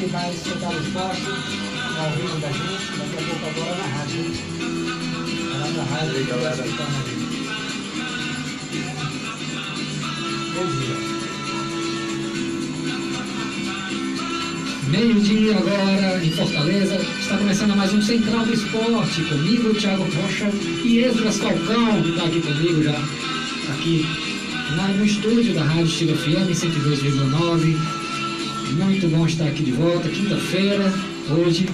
aqui mais Central do Esporte, ao vivo da gente, daqui a pouco agora na rádio. Lá na rádio, aí, galera. Meio-dia agora em Fortaleza, está começando mais um Central do Esporte, comigo, Thiago Rocha e Esdras Falcão, que está aqui comigo já, aqui no estúdio da Rádio Estilo FM 102,9. Muito bom estar aqui de volta, quinta-feira, hoje,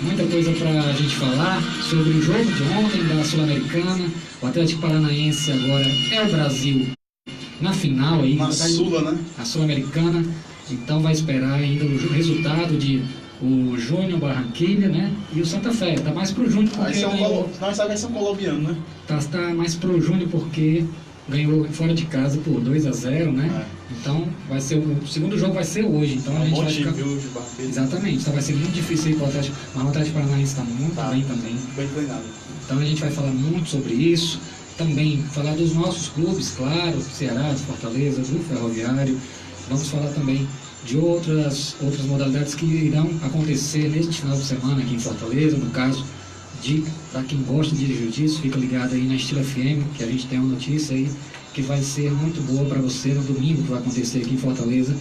muita coisa para a gente falar sobre o jogo de ontem da Sul-Americana. O Atlético Paranaense agora é o Brasil na final aí, na Sula, né? A Sul-Americana. Então vai esperar ainda o resultado de o Júnior Barranquilla, né? E o Santa Fé. Tá mais pro Júnior porque vai ser um colombiano, né? Tá mais pro Júnior porque ganhou fora de casa por 2-0, né? É. Então vai ser o segundo jogo vai ser hoje. Então a gente vai ficar... Exatamente. Então vai ser muito difícil aí pro Atlético. Mas o Atlético Paranaense está muito bem também. Bem treinado. Então a gente vai falar muito sobre isso. Também falar dos nossos clubes, claro, Ceará, Fortaleza, do Ferroviário. Vamos falar também de outras modalidades que irão acontecer neste final de semana aqui em Fortaleza, no caso para quem gosta de jiu-jitsu, fica ligado aí na Estilo FM, que a gente tem uma notícia aí que vai ser muito boa para você no domingo, que vai acontecer aqui em Fortaleza.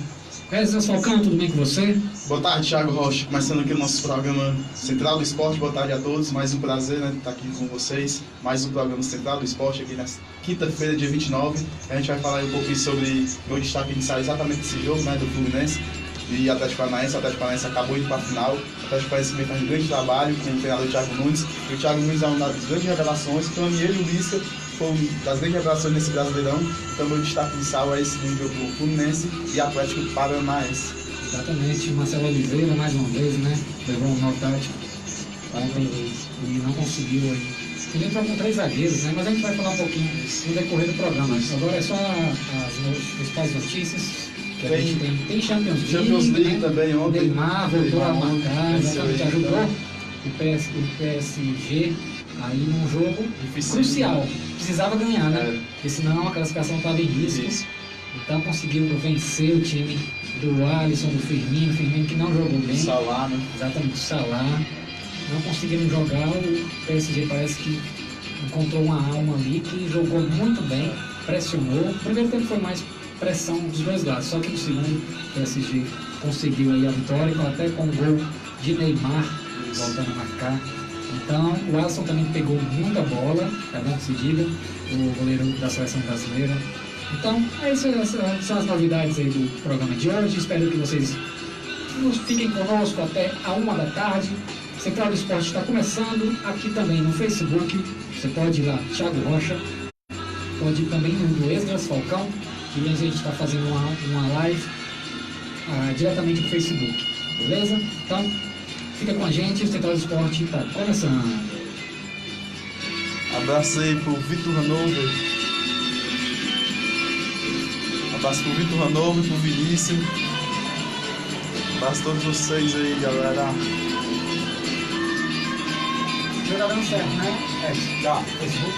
Esdras Falcão, tudo bem com você? Boa tarde, Thiago Rocha. Começando aqui o nosso programa Central do Esporte. Boa tarde a todos. Mais um prazer, né, estar aqui com vocês. Mais um programa Central do Esporte aqui nessa quinta-feira, dia 29. A gente vai falar um pouquinho sobre o destaque inicial exatamente desse jogo, né, do Fluminense e Atlético Paranaense. O Atlético Paranaense acabou indo para a final. O Atlético Paranaense também faz um grande trabalho com o treinador Thiago Nunes. E o Thiago Nunes é uma das grandes revelações. Então, ele e o Lisca foram das grandes revelações nesse Brasileirão. Então, o meu destaque inicial é esse jogo do Fluminense e Atlético Paranaense. Exatamente, Marcelo Oliveira mais uma vez, né? Levou um nó tático ontem e não conseguiu aí. Ele entrou com 3 zagueiros, né? Mas a gente vai falar um pouquinho no decorrer do programa. Agora é só as principais notícias que a gente tem. Tem Champions League, né? Também ontem. Neymar voltou a marcar, exatamente, ajudou o PSG aí num jogo crucial. Precisava ganhar, né? Porque senão a classificação estava em risco. Isso. Então conseguiu vencer o time do Alisson, do Firmino que não jogou bem. Salah, né? Exatamente, o Salah. Não conseguiram jogar, o PSG parece que encontrou uma alma ali que jogou muito bem, pressionou. O primeiro tempo foi mais pressão dos dois lados, só que no segundo o PSG conseguiu aí a vitória, até com o gol de Neymar voltando a marcar. Então o Alisson também pegou muita bola, é bom que se diga, o goleiro da seleção brasileira. Então, essas são as novidades aí do programa de hoje. Espero que vocês fiquem conosco até a 1 da tarde. Central do Esporte está começando aqui também no Facebook. Você pode ir lá, Thiago Rocha. Pode ir também no do Esdras Falcão, que a gente está fazendo uma live diretamente no Facebook. Beleza? Então, fica com a gente. O Central do Esporte está começando. Abraço aí pro Vitor Hanover. Abraço pro Vitor Hanover, pro Vinícius. Abraço a todos vocês aí, galera. Já dando certo, né? Já. Facebook.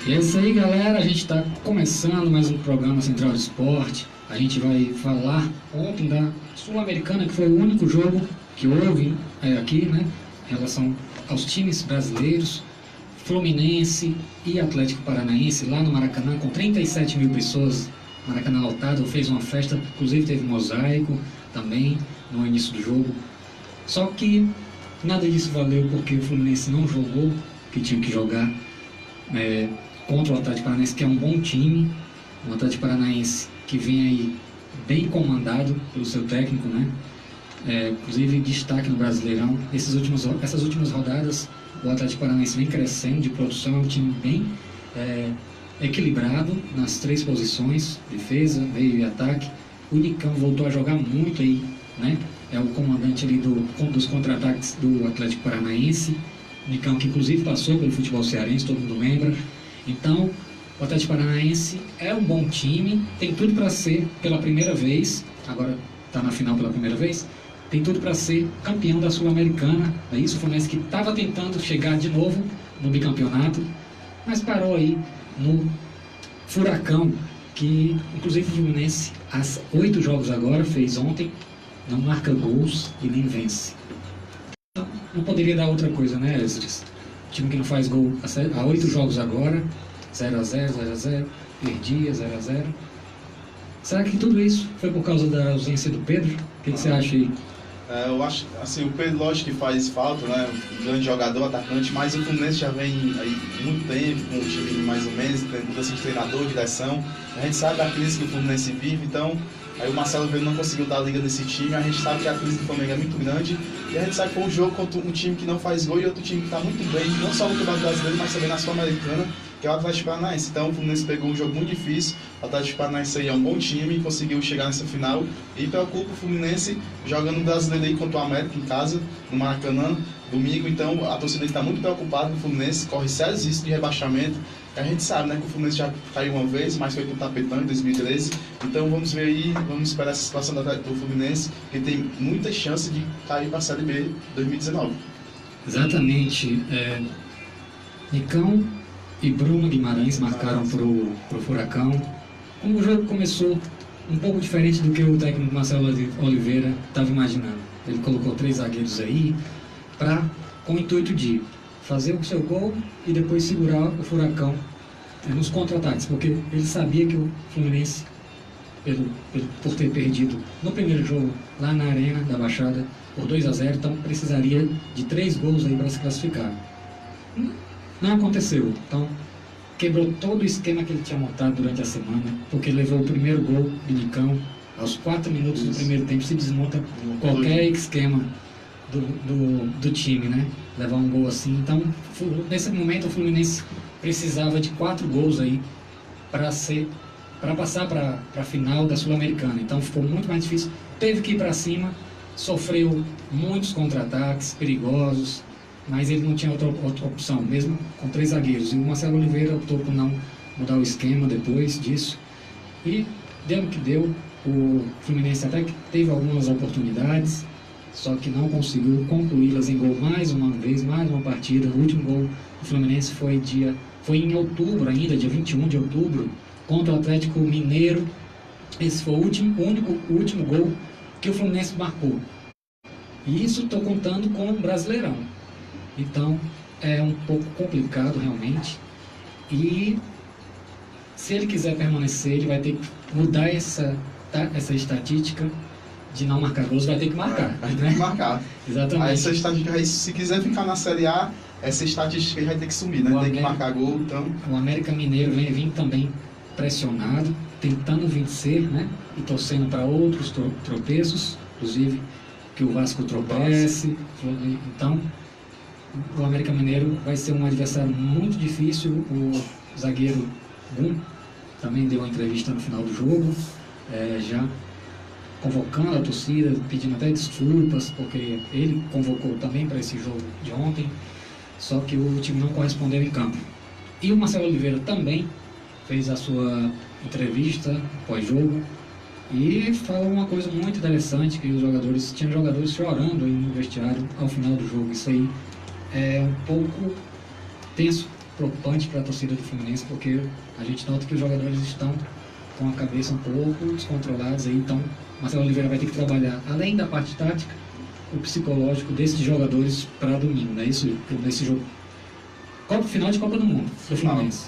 E é isso aí, galera. A gente está começando mais um programa Central do Esporte. A gente vai falar ontem da Sul-Americana, que foi o único jogo que houve aqui, né, em relação aos times brasileiros, Fluminense e Atlético Paranaense, lá no Maracanã, com 37 mil pessoas, Maracanã lotado, fez uma festa, inclusive teve mosaico também no início do jogo. Só que nada disso valeu porque o Fluminense não jogou, que tinha que jogar contra o Atlético Paranaense, que é um bom time, o Atlético Paranaense que vem aí bem comandado pelo seu técnico, né? Inclusive destaque no Brasileirão. Essas últimas rodadas o Atlético Paranaense vem crescendo de produção, é um time bem equilibrado nas 3 posições, defesa, meio e ataque. O Nicão voltou a jogar muito aí, né? É o comandante ali dos contra-ataques do Atlético Paranaense. O Nicão que inclusive passou pelo futebol cearense, todo mundo lembra. Então o Atlético Paranaense é um bom time, tem tudo para ser pela primeira vez, agora está na final pela primeira vez, tem tudo para ser campeão da Sul-Americana. É isso, o Fluminense que estava tentando chegar de novo no bicampeonato, mas parou aí no Furacão, que inclusive o Fluminense, há 8 jogos agora, fez ontem, não marca gols e nem vence. Então, não poderia dar outra coisa, né, Esdras? Time que não faz gol há 8 jogos agora, 0-0, 0-0, perdia, 0-0. Será que tudo isso foi por causa da ausência do Pedro? O que você acha aí? Eu acho, assim, o Pedro, lógico que faz falta, né? Um grande jogador, atacante, mas o Fluminense já vem aí muito tempo com o time mais ou menos, mudança de treinador, direção. A gente sabe da crise que o Fluminense vive, então aí o Marcelo Oliveira não conseguiu dar a liga desse time. A gente sabe que a crise do Flamengo é muito grande e a gente sabe que foi um jogo contra um time que não faz gol e outro time que está muito bem, não só no Campeonato Brasileiro, mas também na Sul-Americana, que é o Atlético Paranaense. Então o Fluminense pegou um jogo muito difícil, o Atlético Paranaense aí é um bom time, conseguiu chegar nessa final e preocupa o Fluminense jogando o Brasileiro aí contra o América em casa, no Maracanã, domingo. Então a torcida está muito preocupada com o Fluminense, corre sérios riscos de rebaixamento. A gente sabe, né, que o Fluminense já caiu uma vez, mas foi com o Tapetão em 2013. Então vamos ver aí, vamos esperar essa situação do Fluminense, que tem muita chance de cair para a Série B 2019. Exatamente. Nicão e Bruno Guimarães marcaram para o Furacão. Como o jogo começou um pouco diferente do que o técnico Marcelo Oliveira estava imaginando. Ele colocou 3 zagueiros aí com o intuito de fazer o seu gol e depois segurar o Furacão nos contra-ataques, porque ele sabia que o Fluminense, por ter perdido no primeiro jogo lá na Arena da Baixada por 2-0, então precisaria de 3 gols aí para se classificar. Não aconteceu, então quebrou todo o esquema que ele tinha montado durante a semana, porque levou o primeiro gol do Nicão, aos 4 minutos do primeiro tempo se desmonta qualquer esquema do time, né? Levar um gol assim. Então, nesse momento o Fluminense precisava de 4 gols aí para passar para a final da Sul-Americana. Então ficou muito mais difícil. Teve que ir para cima, sofreu muitos contra-ataques perigosos, mas ele não tinha outra opção, mesmo com 3 zagueiros. E o Marcelo Oliveira optou por não mudar o esquema depois disso. E deu o que deu. O Fluminense até que teve algumas oportunidades, só que não conseguiu concluí-las em gol mais uma vez, mais uma partida. O último gol do Fluminense foi em outubro ainda, dia 21 de outubro, contra o Atlético Mineiro. Esse foi o último gol que o Fluminense marcou. E isso estou contando com o Brasileirão. Então é um pouco complicado realmente. E se ele quiser permanecer, ele vai ter que mudar essa estatística de não marcar gols, vai ter que marcar. Vai ter que marcar. Exatamente. Aí essa estatística, se quiser ficar na Série A, essa estatística vai ter que sumir, né? Tem que marcar gol, então... O América Mineiro vem vindo também pressionado, tentando vencer, né? E torcendo para outros tropeços, inclusive que o Vasco tropece. Então, o América Mineiro vai ser um adversário muito difícil. O zagueiro Gum também deu uma entrevista no final do jogo, já convocando a torcida, pedindo até desculpas, porque ele convocou também para esse jogo de ontem, só que o time não correspondeu em campo. E o Marcelo Oliveira também fez a sua entrevista pós-jogo e falou uma coisa muito interessante, que tinham jogadores chorando aí no vestiário ao final do jogo. Isso aí é um pouco tenso, preocupante para a torcida do Fluminense, porque a gente nota que os jogadores estão com a cabeça um pouco descontrolados aí. Então Marcelo Oliveira vai ter que trabalhar, além da parte tática, o psicológico desses jogadores para domingo, né? Isso, nesse jogo. Final de Copa do Mundo do Fluminense.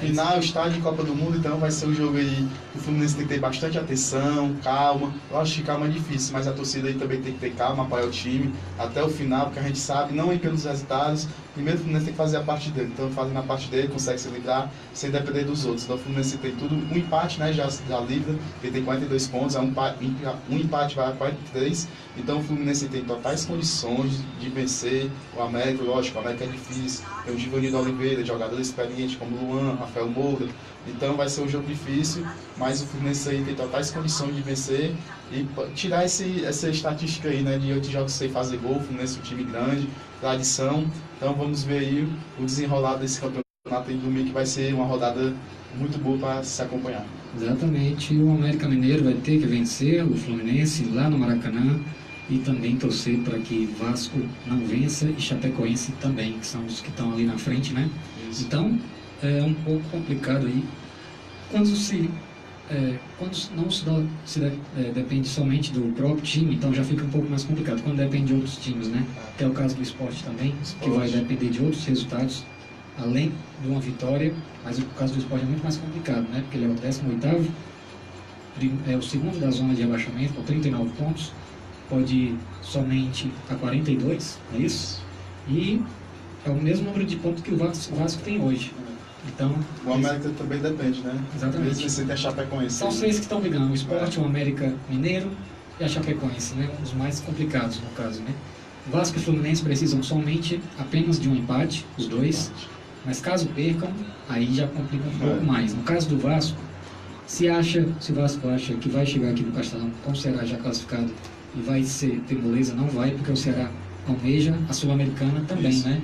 Final, estádio e Copa do Mundo, então vai ser um jogo aí que o Fluminense tem que ter bastante atenção, calma. Eu acho que calma é difícil, mas a torcida aí também tem que ter calma, apoiar o time até o final, porque a gente sabe, não ir pelos resultados. Primeiro o Fluminense tem que fazer a parte dele, então fazendo a parte dele, consegue se livrar sem depender dos outros. Então o Fluminense tem tudo, um empate, né, já livra, ele tem 42 pontos, um empate vai a 43, então o Fluminense tem totais condições de vencer o América. Lógico, o América é difícil, tem o Givanildo Oliveira, jogador experiente como Luan, Rafael Moura, então vai ser um jogo difícil, mas o Fluminense aí tem totais condições de vencer e tirar essa estatística aí, né, de 8 jogos sem fazer gol. O Fluminense é um time grande, tradição, então vamos ver aí o desenrolar desse campeonato em domingo, que vai ser uma rodada muito boa para se acompanhar. Exatamente, o América Mineiro vai ter que vencer o Fluminense lá no Maracanã, e também torcer para que Vasco não vença e Chapecoense também, que são os que estão ali na frente, né? Isso. Então, é um pouco complicado aí. Quando não depende somente do próprio time, então já fica um pouco mais complicado. Quando depende de outros times, né? Que é o caso do Sport também, que vai depender de outros resultados, além de uma vitória, mas o caso do Sport é muito mais complicado, né? Porque ele é o 18º, é o segundo da zona de rebaixamento, com 39 pontos, pode ir somente a 42, é isso? E é o mesmo número de pontos que o Vasco tem hoje. Então, o América também depende, né? Exatamente. Mesmo você tem a Chapecoense. São os três que estão brigando, o Sport, o América Mineiro e a Chapecoense, né? Os mais complicados no caso, né? Vasco e Fluminense precisam somente apenas de um empate, os dois, mas caso percam, aí já complica um pouco mais. No caso do Vasco, se o Vasco acha que vai chegar aqui no Castelão com o Ceará já classificado e vai ter moleza, não vai, porque o Ceará almeja a Sul-Americana também, Isso. né?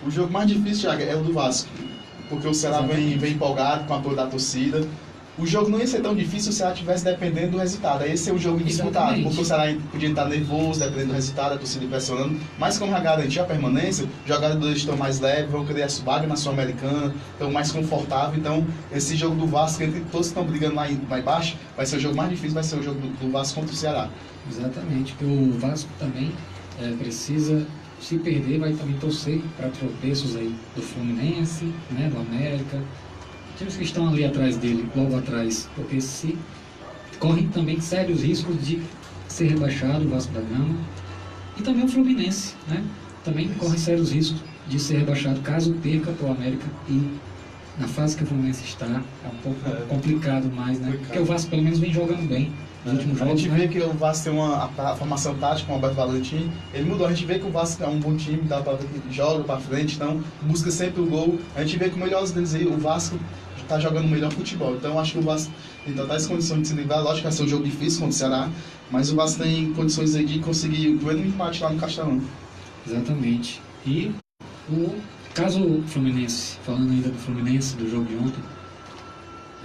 O jogo mais difícil, Thiago, é o do Vasco, porque o Ceará vem empolgado com o apoio da torcida. O jogo não ia ser tão difícil se o Ceará estivesse dependendo do resultado. Aí ia ser um jogo disputado, porque o Ceará podia estar nervoso, dependendo do resultado, a torcida pressionando. Mas como já garantiu a permanência, os jogadores estão mais leves, vão querer a vaga na Sul-Americana, estão mais confortáveis. Então, esse jogo do Vasco, entre todos que estão brigando lá embaixo, vai ser o jogo mais difícil, vai ser o jogo do Vasco contra o Ceará. Exatamente, porque o Vasco também precisa, se perder, vai também torcer para tropeços aí do Fluminense, né, do América, times que estão ali atrás dele, logo atrás, porque se correm também sérios riscos de ser rebaixado o Vasco da Gama, e também o Fluminense, né, também corre sérios riscos de ser rebaixado caso perca para o América, e na fase que o Fluminense está, é um pouco complicado mais, né, porque o Vasco pelo menos vem jogando bem. A gente vê que o Vasco tem a formação tática com o Alberto Valentim, ele mudou, a gente vê que o Vasco é um bom time, dá pra ver que joga pra frente, então busca sempre o gol, a gente vê que o melhor deles aí, o Vasco tá jogando o melhor futebol, então acho que o Vasco tem totais condições de se livrar, lógico que vai ser um jogo difícil contra o Ceará, mas o Vasco tem condições aí de conseguir o primeiro empate lá no Castelão. Exatamente, e o caso o Fluminense, falando ainda do Fluminense, do jogo de ontem,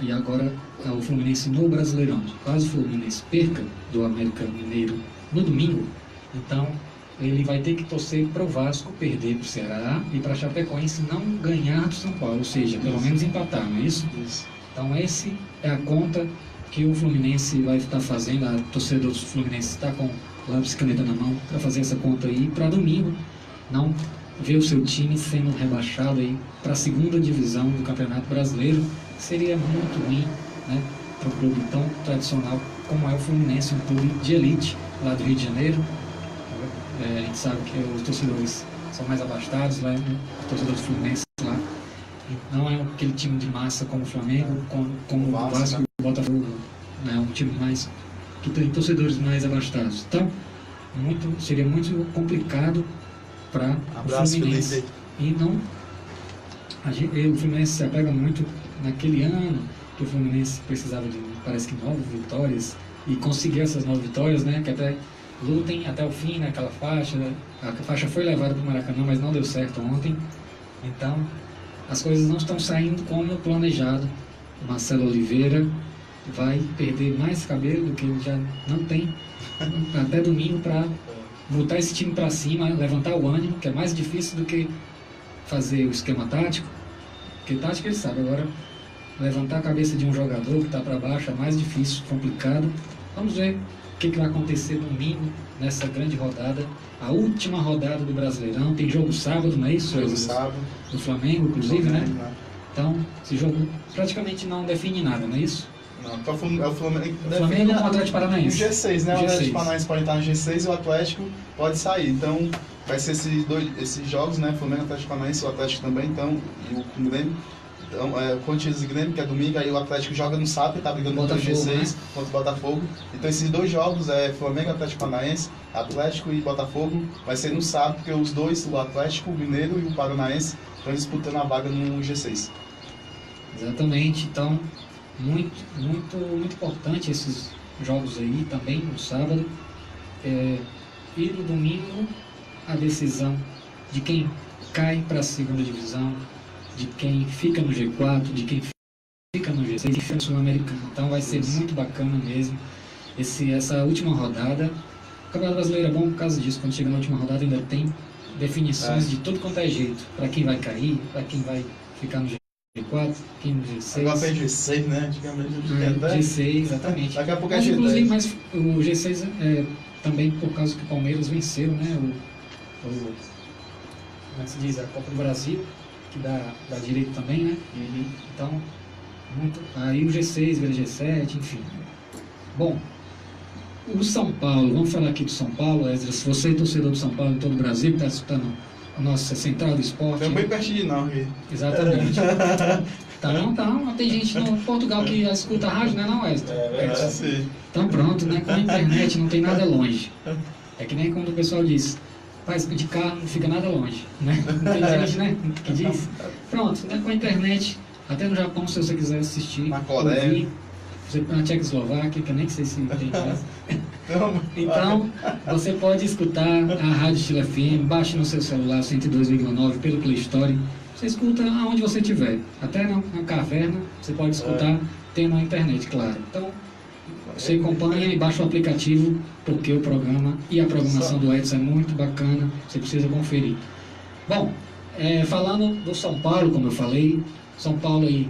e agora é o Fluminense no Brasileirão. Caso o Fluminense perca do América Mineiro no domingo, então ele vai ter que torcer para o Vasco perder para o Ceará e para a Chapecoense não ganhar do São Paulo, ou seja, pelo menos empatar, não é isso? Isso. Então esse é a conta que o Fluminense vai estar fazendo, a torcedor do Fluminense está com lápis e caneta na mão para fazer essa conta aí para domingo, não ver o seu time sendo rebaixado aí para a segunda divisão do Campeonato Brasileiro, seria muito ruim, né, para um clube tão tradicional como é o Fluminense, um clube de elite lá do Rio de Janeiro. A gente sabe que os torcedores são mais abastados lá, né, o torcedor do Fluminense lá. Não é aquele time de massa como o Flamengo, como o Vasco e o Botafogo, né, um time mais que tem torcedores mais abastados. Então, seria muito complicado para o Fluminense. E não, o Fluminense se apega muito naquele ano que o Fluminense precisava de, parece que 9 vitórias, e conseguiu essas 9 vitórias, né, que até lutem até o fim naquela faixa, né? A faixa foi levada para o Maracanã, mas não deu certo ontem, então as coisas não estão saindo como planejado. O Marcelo Oliveira vai perder mais cabelo do que ele já não tem até domingo para botar esse time para cima, levantar o ânimo, que é mais difícil do que fazer o esquema tático, porque tático ele sabe, agora levantar a cabeça de um jogador que está para baixo é mais difícil, complicado. Vamos ver o que vai acontecer domingo nessa grande rodada, a última rodada do Brasileirão. Tem jogo sábado, não é isso? Jogo sábado. Do Flamengo, inclusive, né? Então, esse jogo praticamente não define nada, não é isso? Não, então é o Flamengo. O Flamengo é o Atlético Paranaense. O G6, né? O Atlético Paranaense pode estar no G6 e o Atlético pode sair. Então, vai ser esses jogos, né? Flamengo, Atlético Paranaense, o Atlético também, então, e o Grêmio. Então, Corinthians e Grêmio, que é domingo, aí o Atlético joga no sábado, tá brigando contra o G6, né? Contra o Botafogo. Então, esses dois jogos, Flamengo, Atlético Paranaense, Atlético e Botafogo, vai ser no sábado, porque os dois, o Atlético, o Mineiro e o Paranaense, estão disputando a vaga no G6. Exatamente, então, muito importante esses jogos aí também, no sábado. E no domingo, a decisão de quem cai para a segunda divisão, de quem fica no G4, de quem fica no G6 e fica no Sul-Americano. Então vai ser muito bacana mesmo essa última rodada. Campeonato Brasileiro é bom por causa disso. Quando chega na última rodada ainda tem definições de tudo quanto é jeito. Para quem vai cair, para quem vai ficar no G4, quem no G6. Agora tem G6, né? Antigamente até... G6, exatamente. Daqui a pouco é mas, G10. Inclusive, mas o G6 também por causa que o Palmeiras venceu, né? Como é que se diz? A Copa do Brasil, que dá direito também, né? Uhum. Então, aí o G6 vira G7, enfim. Bom, o São Paulo, vamos falar aqui do São Paulo, Esdras, se você é torcedor do São Paulo em todo o Brasil, que está escutando a nossa Central do Esporte... Tem bem pertinho não, aqui. Exatamente. Tá, tem gente no Portugal que escuta a rádio, né, não, Esdras? Sim. Então pronto, né, com a internet não tem nada longe. É que nem quando o pessoal diz, faz de carro não fica nada longe, né? Não tem gente, né, que diz. Pronto, né, com a internet, até no Japão, se você quiser assistir, na Coreia, ouvir, na Tchecoslováquia, que eu nem sei se tem mais. Então, você pode escutar a Rádio Estilo FM, baixe no seu celular 102,9 pelo Play Store. Você escuta aonde você estiver, até na caverna, você pode escutar, tendo a internet, claro. Então, você acompanha e baixa o aplicativo, porque o programa e a programação do Edson é muito bacana, você precisa conferir. Bom, falando do São Paulo, como eu falei, São Paulo aí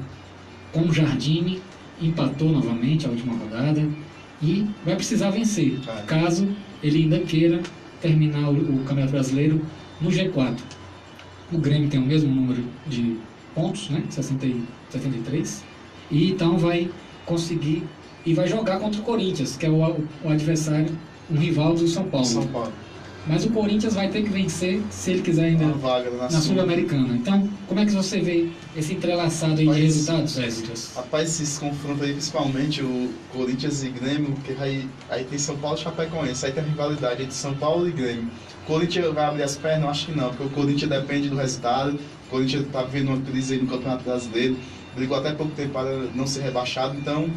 com o Jardine, empatou novamente a última rodada e vai precisar vencer, caso ele ainda queira terminar o Campeonato Brasileiro no G4. O Grêmio tem o mesmo número de pontos, né, 73, e então vai conseguir e vai jogar contra o Corinthians, que é o adversário, um rival do São Paulo. Mas o Corinthians vai ter que vencer se ele quiser ainda na Sul-Americana. Então, como é que você vê esse entrelaçado aí de resultados, Esdras? Rapaz, esse confronto aí, principalmente o Corinthians e Grêmio, porque aí tem São Paulo e Chapecoense, aí tem a rivalidade entre São Paulo e Grêmio. O Corinthians vai abrir as pernas? Eu acho que não, porque o Corinthians depende do resultado. O Corinthians está vivendo uma crise aí no Campeonato Brasileiro, brigou até pouco tempo para não ser rebaixado, então,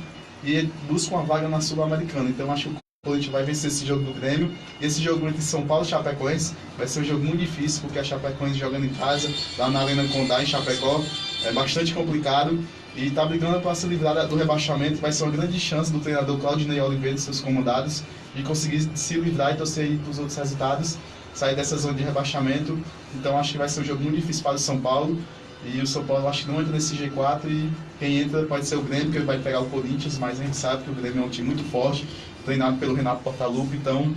e busca uma vaga na Sul-Americana. Então, acho que o Corinthians vai vencer esse jogo do Grêmio. E esse jogo entre São Paulo e Chapecoense vai ser um jogo muito difícil, porque a Chapecoense jogando em casa, lá na Arena Condá, em Chapecó, é bastante complicado. E está brigando para se livrar do rebaixamento. Vai ser uma grande chance do treinador Claudinei Oliveira e seus comandados de conseguir se livrar e torcer para os outros resultados, sair dessa zona de rebaixamento. Então acho que vai ser um jogo muito difícil para o São Paulo. E o São Paulo acho que não entra nesse G4 e quem entra pode ser o Grêmio, que ele vai pegar o Corinthians, mas a gente sabe que o Grêmio é um time muito forte, treinado pelo Renato Portaluppi, então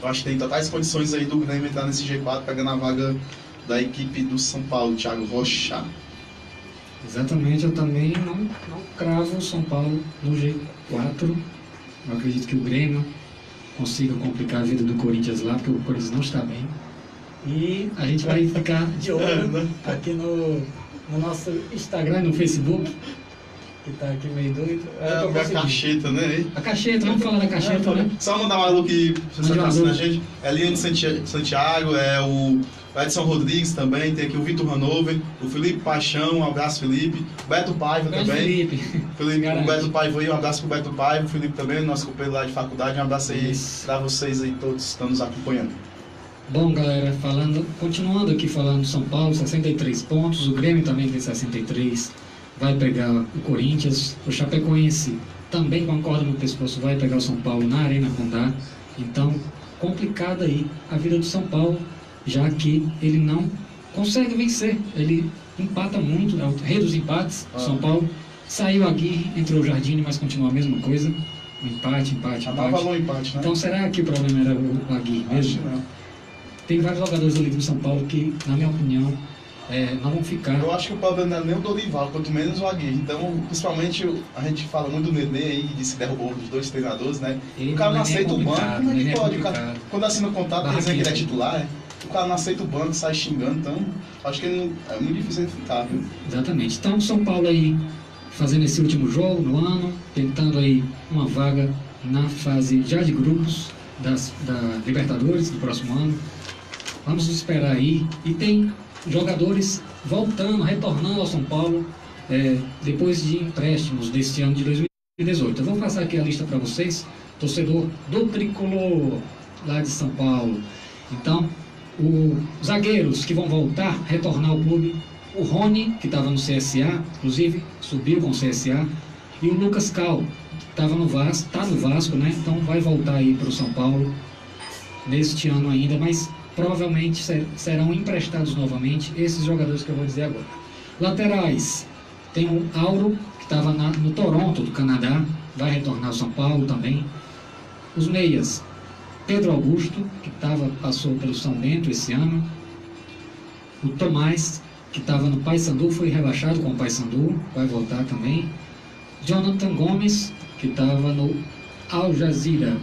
eu acho que tem totais condições aí do Grêmio entrar nesse G4 pegando a vaga da equipe do São Paulo, Thiago Rocha. Exatamente, eu também não cravo o São Paulo no G4. Eu acredito que o Grêmio consiga complicar a vida do Corinthians lá, porque o Corinthians não está bem. E a gente vai ficar de olho aqui no nosso Instagram e no Facebook, que tá aqui meio doido. A cacheta, né? A cacheta, vamos falar da cacheta, né? Só mandar um alô que você tá assistindo a gente. É Liane Santiago, é o Edson Rodrigues também, tem aqui o Vitor Hanover, o Felipe Paixão, um abraço Felipe, o Beto Paiva também. O Beto Paiva aí, um abraço pro Beto Paiva, o Felipe também, nosso companheiro lá de faculdade, um abraço aí pra vocês aí todos que estão nos acompanhando. Bom, galera, continuando aqui falando do São Paulo, 63 pontos, o Grêmio também tem 63, vai pegar o Corinthians, o Chapecoense também com a corda no pescoço vai pegar o São Paulo na Arena Condá. Então, complicada aí a vida do São Paulo, já que ele não consegue vencer, ele empata muito, é o rei dos empates. São Paulo saiu aqui, entrou o Jardine, mas continua a mesma coisa, um empate. Valor empate, né? Então, será que o problema era o Aguirre mesmo? Não. Tem vários jogadores ali do São Paulo que, na minha opinião, não vão ficar. Eu acho que o problema não é nem o Dorival, quanto menos o Aguirre. Então, principalmente, a gente fala muito do Nenê aí, que disse que derrubou os dois treinadores, né? O cara não aceita o banco, como é que pode? O cara, quando assina o contrato, quer dizer que ele é titular, o cara não aceita o banco, sai xingando, então, acho que ele não, é muito difícil ele ficar, viu? Exatamente. Então, o São Paulo aí, fazendo esse último jogo no ano, tentando aí uma vaga na fase já de grupos da Libertadores do próximo ano. Vamos esperar aí. E tem jogadores voltando, retornando ao São Paulo depois de empréstimos deste ano de 2018. Eu vou passar aqui a lista para vocês, torcedor do Tricolor lá de São Paulo. Então, os zagueiros que vão voltar, retornar ao clube, o Rony, que estava no CSA, inclusive subiu com o CSA, e o Lucas Cal, que estava no Vasco, está no Vasco, né? Então vai voltar aí para o São Paulo. neste ano ainda, mas provavelmente serão emprestados novamente esses jogadores que eu vou dizer agora. Laterais, tem o Auro, que estava no Toronto, do Canadá, vai retornar ao São Paulo também. Os meias, Pedro Augusto, que passou pelo São Bento esse ano. O Tomás, que estava no Paysandu, foi rebaixado com o Paysandu, vai voltar também. Jonathan Gomes, que estava no Al Jazeera,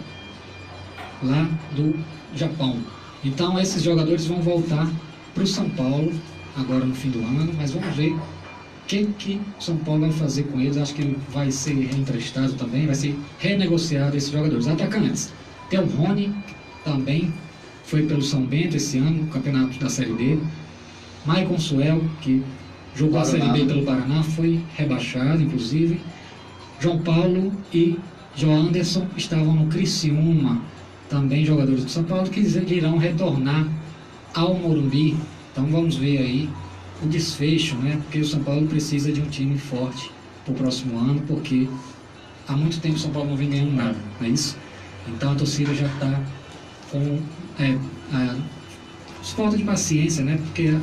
lá do Japão. Então esses jogadores vão voltar para o São Paulo agora no fim do ano, mas vamos ver o que o São Paulo vai fazer com eles. Acho que vai ser reemprestado também, vai ser renegociado esses jogadores. Atacantes, tem o Rony, que também foi pelo São Bento esse ano, no campeonato da Série B. Maicon Suel, que jogou a Série B pelo Paraná, foi rebaixado, inclusive. João Paulo e João Anderson estavam no Criciúma, também jogadores do São Paulo, que irão retornar ao Morumbi. Então vamos ver aí o desfecho, né? Porque o São Paulo precisa de um time forte para o próximo ano, porque há muito tempo o São Paulo não vem ganhando nada, não é isso? Então a torcida já está com falta de paciência, né? Porque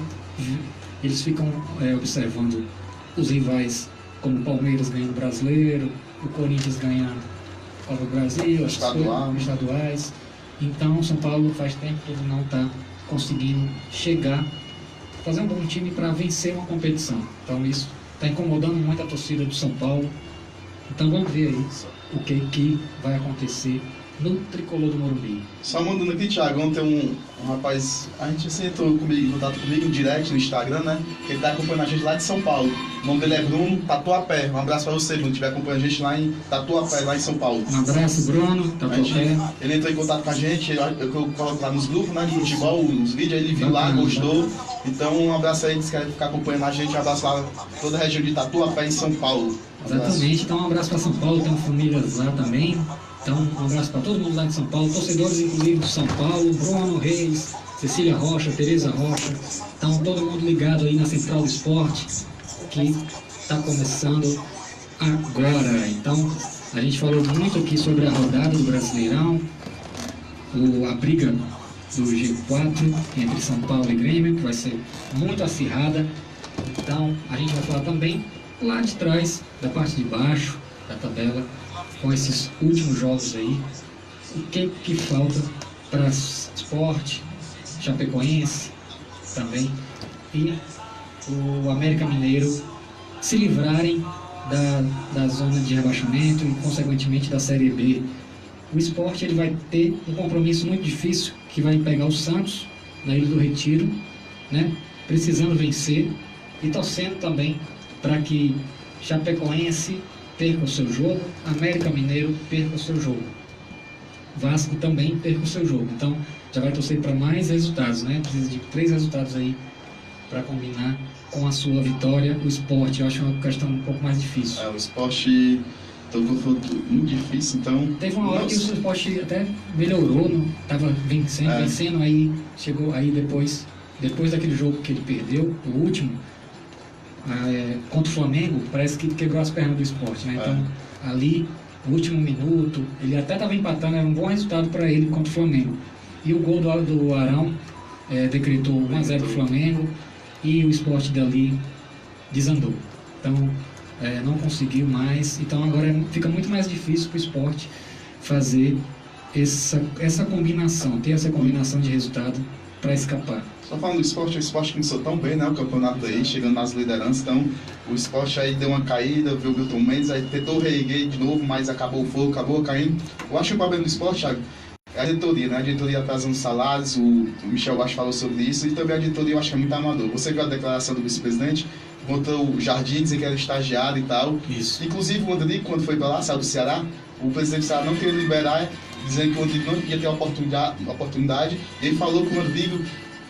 eles ficam observando os rivais, como o Palmeiras ganhando o Brasileiro, o Corinthians ganhando a Copa do Brasil, as estaduais. Então o São Paulo faz tempo que ele não está conseguindo fazer um bom time para vencer uma competição. Então isso está incomodando muito a torcida do São Paulo. Então vamos ver aí o que vai acontecer no Tricolor do Morumbi. Só mandando aqui, Thiago, ontem um rapaz, a gente entrou em contato comigo no direct, no Instagram, né? Que ele tá acompanhando a gente lá de São Paulo. O nome dele é Bruno Tatuapé. Um abraço para você, Bruno, que estiver acompanhando a gente lá em Tatuapé, lá em São Paulo. Um abraço, Bruno, Tatuapé. Ele entrou em contato com a gente, eu coloco lá nos grupos, né, de futebol, os vídeos, aí ele viu lá, gostou. Então um abraço aí, que quer ficar acompanhando a gente, um abraço lá toda a região de Tatuapé, em São Paulo. Exatamente, então um abraço para São Paulo, tem famílias lá também. Então, um abraço para todo mundo lá de São Paulo, torcedores inclusive de São Paulo, Bruno Reis, Cecília Rocha, Tereza Rocha. Então, todo mundo ligado aí na Central do Esporte, que está começando agora. Então, a gente falou muito aqui sobre a rodada do Brasileirão, a briga do G4 entre São Paulo e Grêmio, que vai ser muito acirrada. Então, a gente vai falar também lá de trás, da parte de baixo da tabela, com esses últimos jogos aí, o que falta para Sport, Chapecoense também e o América Mineiro se livrarem da zona de rebaixamento e consequentemente da Série B. O Sport ele vai ter um compromisso muito difícil, que vai pegar o Santos na Ilha do Retiro, né, precisando vencer e torcendo também para que Chapecoense perca o seu jogo, América Mineiro perca o seu jogo, Vasco também perca o seu jogo. Então já vai torcer para mais resultados, né? Precisa de 3 resultados aí para combinar com a sua vitória. O Sport, eu acho uma questão um pouco mais difícil. O Sport foi muito difícil, então... Teve uma hora que o Sport até melhorou, estava vencendo, aí chegou aí depois daquele jogo que ele perdeu, o último, contra o Flamengo, parece que quebrou as pernas do Sport, né? Então, ali, no último minuto, ele até estava empatando, era um bom resultado para ele contra o Flamengo. E o gol do Arão decretou 1-0 para o Flamengo e o Sport dali desandou. Então, não conseguiu mais. Então, agora fica muito mais difícil para o Sport fazer essa combinação, ter essa combinação de resultado para escapar. Só falando do Sport, o Sport começou tão bem, né, o campeonato aí, chegando nas lideranças, então o Sport aí deu uma caída, viu o Milton Mendes, aí tentou reerguer de novo, mas acabou o fogo, acabou caindo. Eu acho que o problema do Sport, Thiago, é a diretoria, né, a diretoria atrasando salários, o Michel Baixo falou sobre isso, e também a diretoria eu acho que é muito amador. Você viu a declaração do vice-presidente contra o Jardim, dizer que era estagiário e tal. Isso. Inclusive o Rodrigo, quando foi para lá, saiu do Ceará, o presidente do Ceará não queria liberar, dizendo que o Rodrigo não ia ter oportunidade, e ele falou que o Rodrigo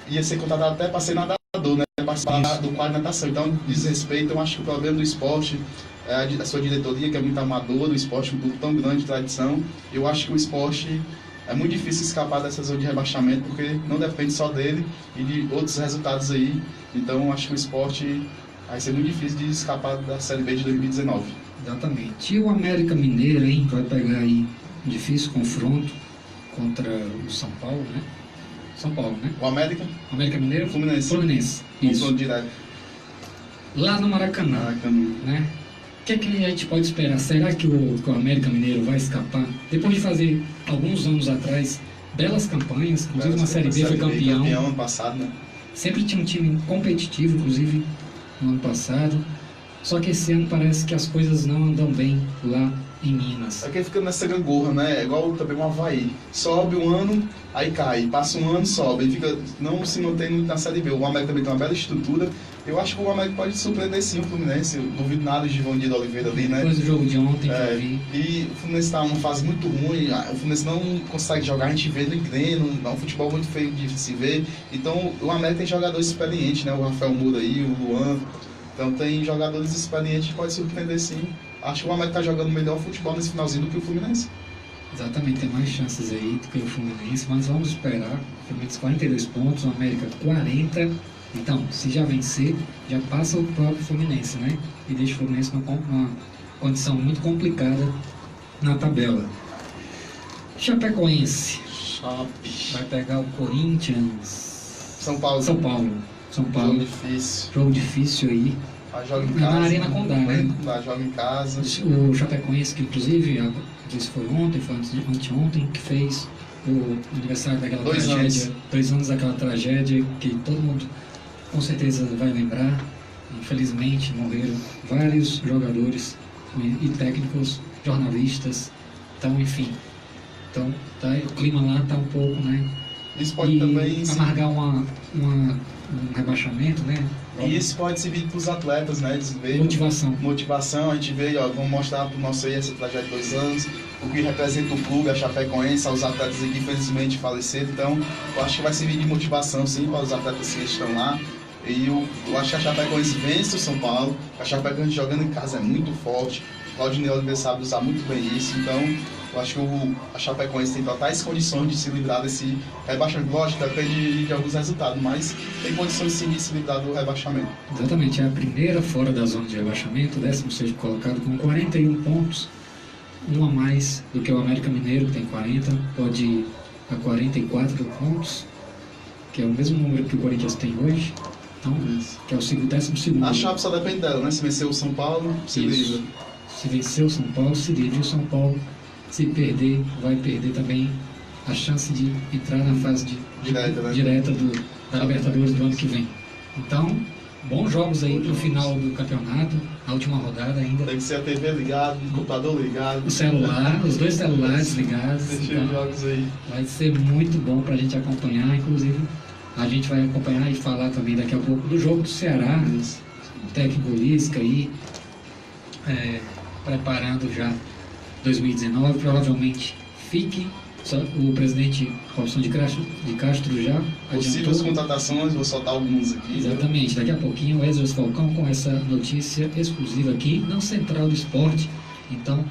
ia ser contratado até para ser nadador, né? Participar do quadro de natação. Então, desrespeito, eu acho que o problema do esporte é a sua diretoria, que é muito amadora, o esporte é um clube tão grande de tradição. Eu acho que o esporte é muito difícil escapar dessa zona de rebaixamento, porque não depende só dele e de outros resultados aí. Então, eu acho que o esporte vai ser muito difícil de escapar da Série B de 2019. Exatamente. E o América Mineiro, hein, vai pegar aí um difícil confronto contra o São Paulo, né? São Paulo, né? O América? América Mineiro? Fluminense. Fluminense, isso. Confronto direto. Lá no Maracanã, Maracanã. né? O que é que a gente pode esperar? Será que o América Mineiro vai escapar? Depois de fazer, alguns anos atrás, belas campanhas, inclusive na Série B foi campeão. Campeão ano passado, né? Sempre tinha um time competitivo, inclusive no ano passado. Só que esse ano parece que as coisas não andam bem lá em Minas. É que fica nessa gangorra, né? É igual também o Avaí. Sobe um ano, aí cai. Passa um ano, sobe. Ele fica, não se mantém muito na Série B. O América também tem uma bela estrutura. Eu acho que o América pode surpreender sim o Fluminense. Eu não duvido nada de Givandir Oliveira ali, né? Depois do jogo de ontem que eu vi. E o Fluminense está numa fase muito ruim. O Fluminense não consegue jogar, a gente vê no treino. É um futebol muito feio de se ver. Então o América tem jogadores experientes, né? O Rafael Moura aí, o Luan. Então tem jogadores experientes que pode surpreender sim. Acho que o América está jogando melhor futebol nesse finalzinho do que o Fluminense. Exatamente, tem mais chances aí do que o Fluminense, mas vamos esperar. O Fluminense 42 pontos, o América 40. Então, se já vencer, já passa o próprio Fluminense, né? E deixa o Fluminense numa condição muito complicada na tabela. Chapecoense vai pegar o Corinthians. São Paulo. Jogo difícil. Jogo difícil aí. Joga em casa. Na Arena Condá, né? Joga em casa. O Chapecoense, que inclusive, não sei se foi ontem, foi anteontem, que fez o aniversário daquela tragédia. 2 anos daquela tragédia, que todo mundo com certeza vai lembrar. Infelizmente, morreram vários jogadores e técnicos, jornalistas. Então, enfim. Então, o clima lá está um pouco, né? Isso pode também amargar um rebaixamento, né? E isso pode servir para os atletas, né? Eles veem motivação, a gente vê, ó, vamos mostrar para o nosso aí essa tragédia de 2 anos, o que representa o clube, a Chapecoense, os atletas aqui infelizmente faleceram. Então, eu acho que vai servir de motivação sim para os atletas que estão lá. E eu acho que a Chapecoense vence o São Paulo. A Chapecoense jogando em casa é muito forte. O Claudinei Oliveira sabe usar muito bem isso. Então, eu acho que a Chapecoense tem totais condições de se livrar desse rebaixamento. Lógico, depende de alguns resultados, mas tem condições sim de se livrar do rebaixamento. Exatamente, é a primeira fora da zona de rebaixamento, 16º colocado com 41 pontos, um a mais do que o América Mineiro, que tem 40, pode ir a 44 pontos, que é o mesmo número que o Corinthians tem hoje. Então, que é o 12º. A Chape só depende dela, né? Se vencer o São Paulo, se livra. Se vencer o São Paulo, se livra. E o São Paulo, se perder, vai perder também a chance de entrar na fase direta da Libertadores do ano que vem. Então, bons jogos aí pro final do campeonato, a última rodada ainda. Tem que ser a TV ligada, o computador ligado. O celular, os 2 celulares ligados. Então, jogos aí. Vai ser muito bom pra gente acompanhar, inclusive a gente vai acompanhar e falar também daqui a pouco do jogo do Ceará. O técnico Lisca aí, preparando já 2019, provavelmente fique. O presidente Robson de Castro já possíveis contratações, vou soltar alguns aqui. Exatamente, daqui a pouquinho o Esdras Falcão com essa notícia exclusiva aqui na Central do Esporte. Então,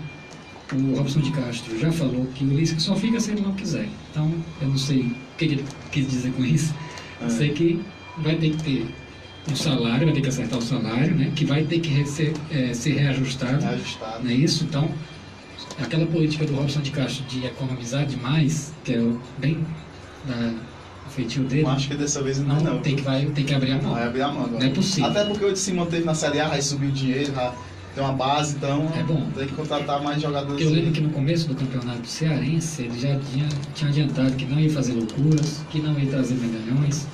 o Robson de Castro já falou que o Lisca só fica se ele não quiser. Então, eu não sei o que ele quis dizer com isso. Eu sei que vai ter que ter um salário, vai ter que acertar o salário, né? Que vai ter que ser reajustado. Não é isso? Então, aquela política do Robson de Castro de economizar demais, que é bem o feitio dele. Eu acho que dessa vez não. Tem que abrir a mão. Vai abrir a mão agora. Não é possível. Até porque o se manteve na Série A, aí subiu o dinheiro, tem uma base, então é bom. Tem que contratar mais jogadores. Eu lembro que no começo do campeonato cearense, ele já tinha adiantado que não ia fazer loucuras, que não ia trazer medalhões,